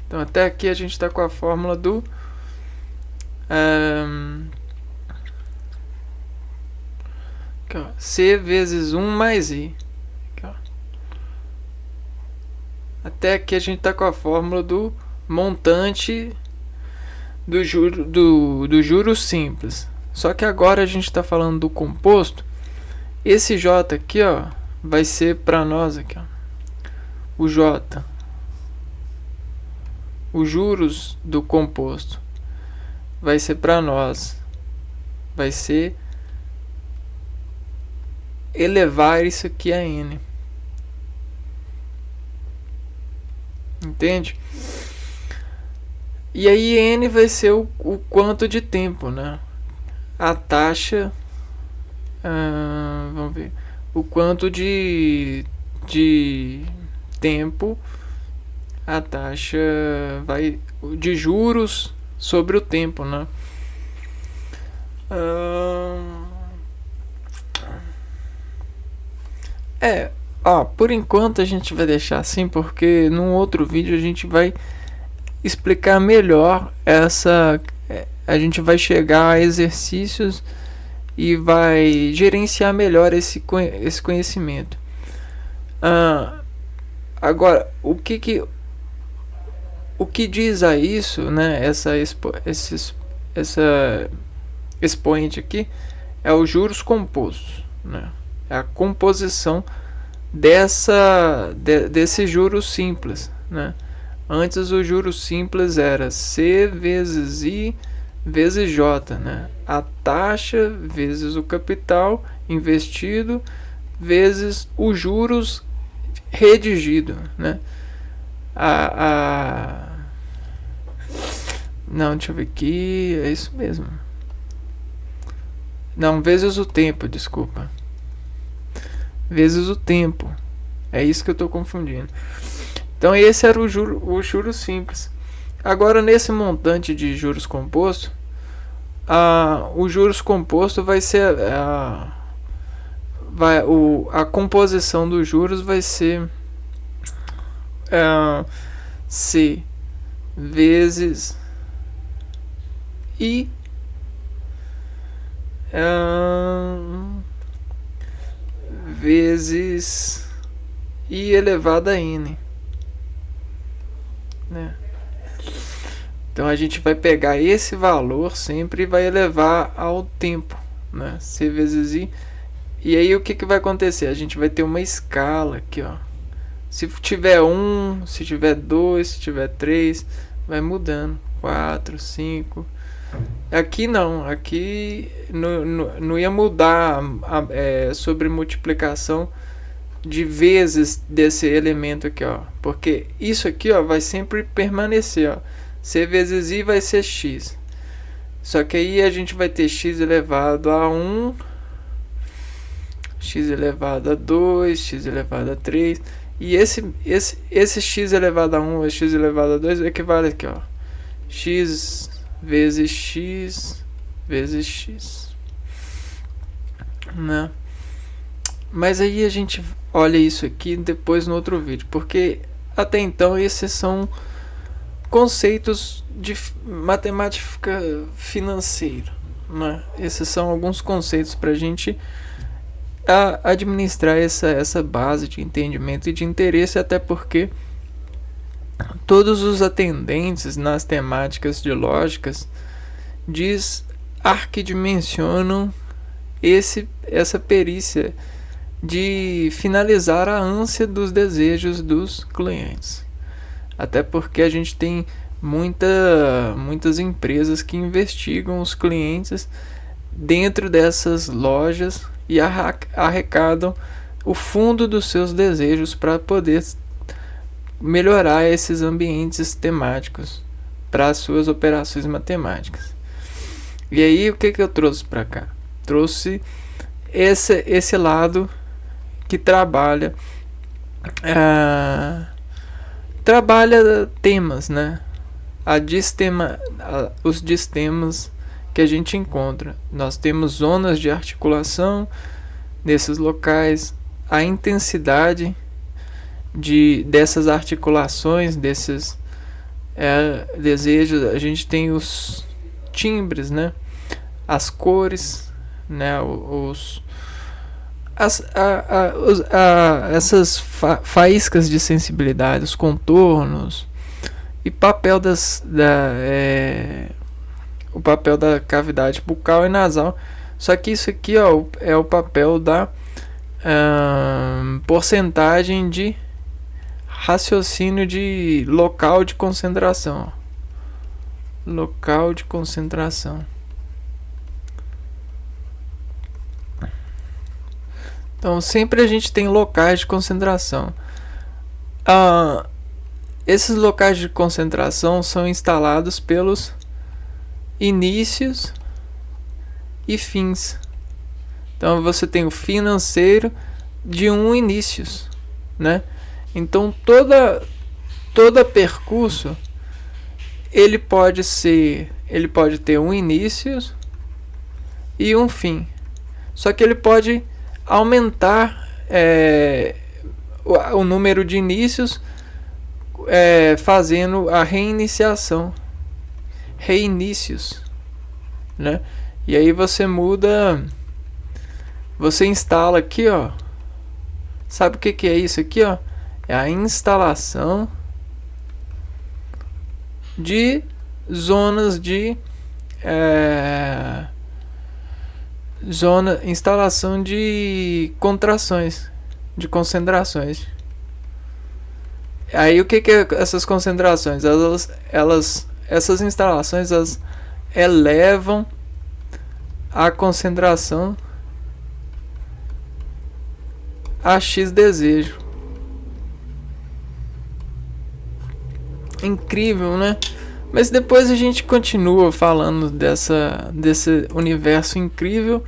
Então até aqui a gente está com a fórmula do aqui, ó, C vezes 1 mais I. Aqui, ó. Até aqui a gente está com a fórmula do montante do juro simples. Só que agora a gente está falando do composto. Esse J aqui, ó, vai ser para nós aqui, ó, o J. Os juros do composto vai ser para nós, vai ser elevar isso aqui a N. Entende? E aí N vai ser o quanto de tempo, né? A taxa, vamos ver, o quanto de tempo a taxa vai de juros sobre o tempo, né? Por enquanto a gente vai deixar assim, porque num outro vídeo a gente vai explicar melhor a gente vai chegar a exercícios e vai gerenciar melhor esse conhecimento. Agora, o que diz a isso, né? Essa expoente aqui é os juros compostos, né? É a composição desse juro simples, né? Antes o juro simples era C vezes I vezes J, né? A taxa vezes o capital investido vezes os juros redigido, né? Não, deixa eu ver aqui, é isso mesmo. Não, vezes o tempo, desculpa. Vezes o tempo. É isso que eu estou confundindo. Então esse era o juro simples. Agora nesse montante de juros composto, o juros composto vai ser a composição dos juros vai ser C vezes I vezes I elevado a N, né? Então a gente vai pegar esse valor sempre e vai elevar ao tempo, né? C vezes I. E aí o que vai acontecer? A gente vai ter uma escala aqui, ó. Se tiver 1, se tiver 2, se tiver 3, vai mudando. 4, 5. Aqui não, aqui não ia mudar sobre multiplicação de vezes desse elemento aqui, ó. Porque isso aqui, ó, vai sempre permanecer, ó. C vezes I vai ser X. Só que aí a gente vai ter X elevado a 1, X elevado a 2, X elevado a 3. E esse x elevado a 1 x elevado a 2 equivale aqui, ó, x vezes x vezes x, né? Mas aí a gente olha isso aqui depois no outro vídeo, porque até então esses são conceitos de matemática financeira, né? Esses são alguns conceitos para a gente administrar essa base de entendimento e de interesse, até porque todos os atendentes nas temáticas de lógicas arquidimensionam essa perícia de finalizar a ânsia dos desejos dos clientes. Até porque a gente tem muitas empresas que investigam os clientes dentro dessas lojas e arrecadam o fundo dos seus desejos para poder melhorar esses ambientes temáticos para as suas operações matemáticas. E aí o que eu trouxe para cá? Trouxe esse lado que trabalha temas, né? Os distemas que a gente encontra. Nós temos zonas de articulação nesses locais, a intensidade dessas articulações, desses desejos. A gente tem os timbres, né? As cores, né? Essas faíscas de sensibilidade, os contornos e o papel da cavidade bucal e nasal. Só que isso aqui, ó, é o papel da porcentagem de raciocínio de local de concentração. Local de concentração. Então sempre a gente tem locais de concentração. Esses locais de concentração são instalados pelos inícios e fins. Então você tem o financeiro de inícios, né? Então toda percurso ele pode ter um início e um fim. Só que ele pode aumentar o número de inícios fazendo a reinícios, né? E aí você instala aqui, ó. Sabe o que é isso aqui, ó? É a instalação de zonas de instalação de contrações, de concentrações. Aí o que é essas concentrações? Essas instalações elas elevam a concentração a X desejo. Incrível, né? Mas depois a gente continua falando desse universo incrível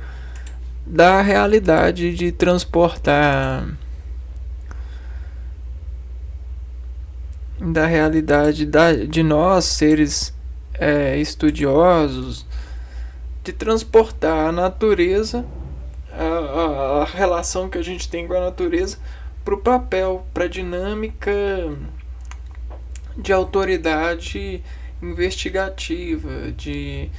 da realidade de transportar, da realidade de nós, seres estudiosos, de transportar a natureza, a relação que a gente tem com a natureza, para o papel, para a dinâmica de autoridade investigativa, de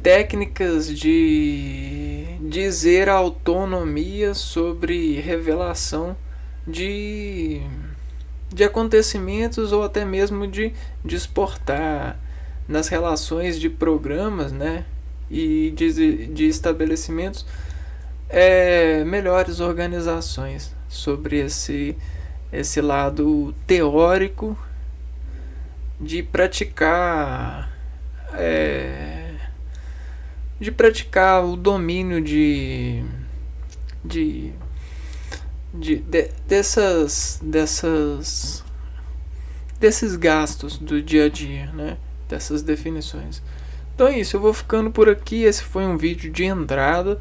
técnicas de dizer autonomia sobre revelação de acontecimentos, ou até mesmo de exportar nas relações de programas, né, e de estabelecimentos melhores organizações sobre esse lado teórico de praticar o domínio desses gastos do dia a dia, né? Dessas definições. Então é isso, eu vou ficando por aqui. Esse foi um vídeo de entrada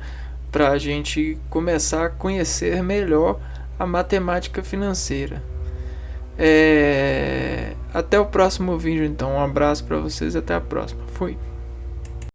para a gente começar a conhecer melhor a matemática financeira. Até o próximo vídeo, então. Um abraço para vocês e até a próxima. Fui.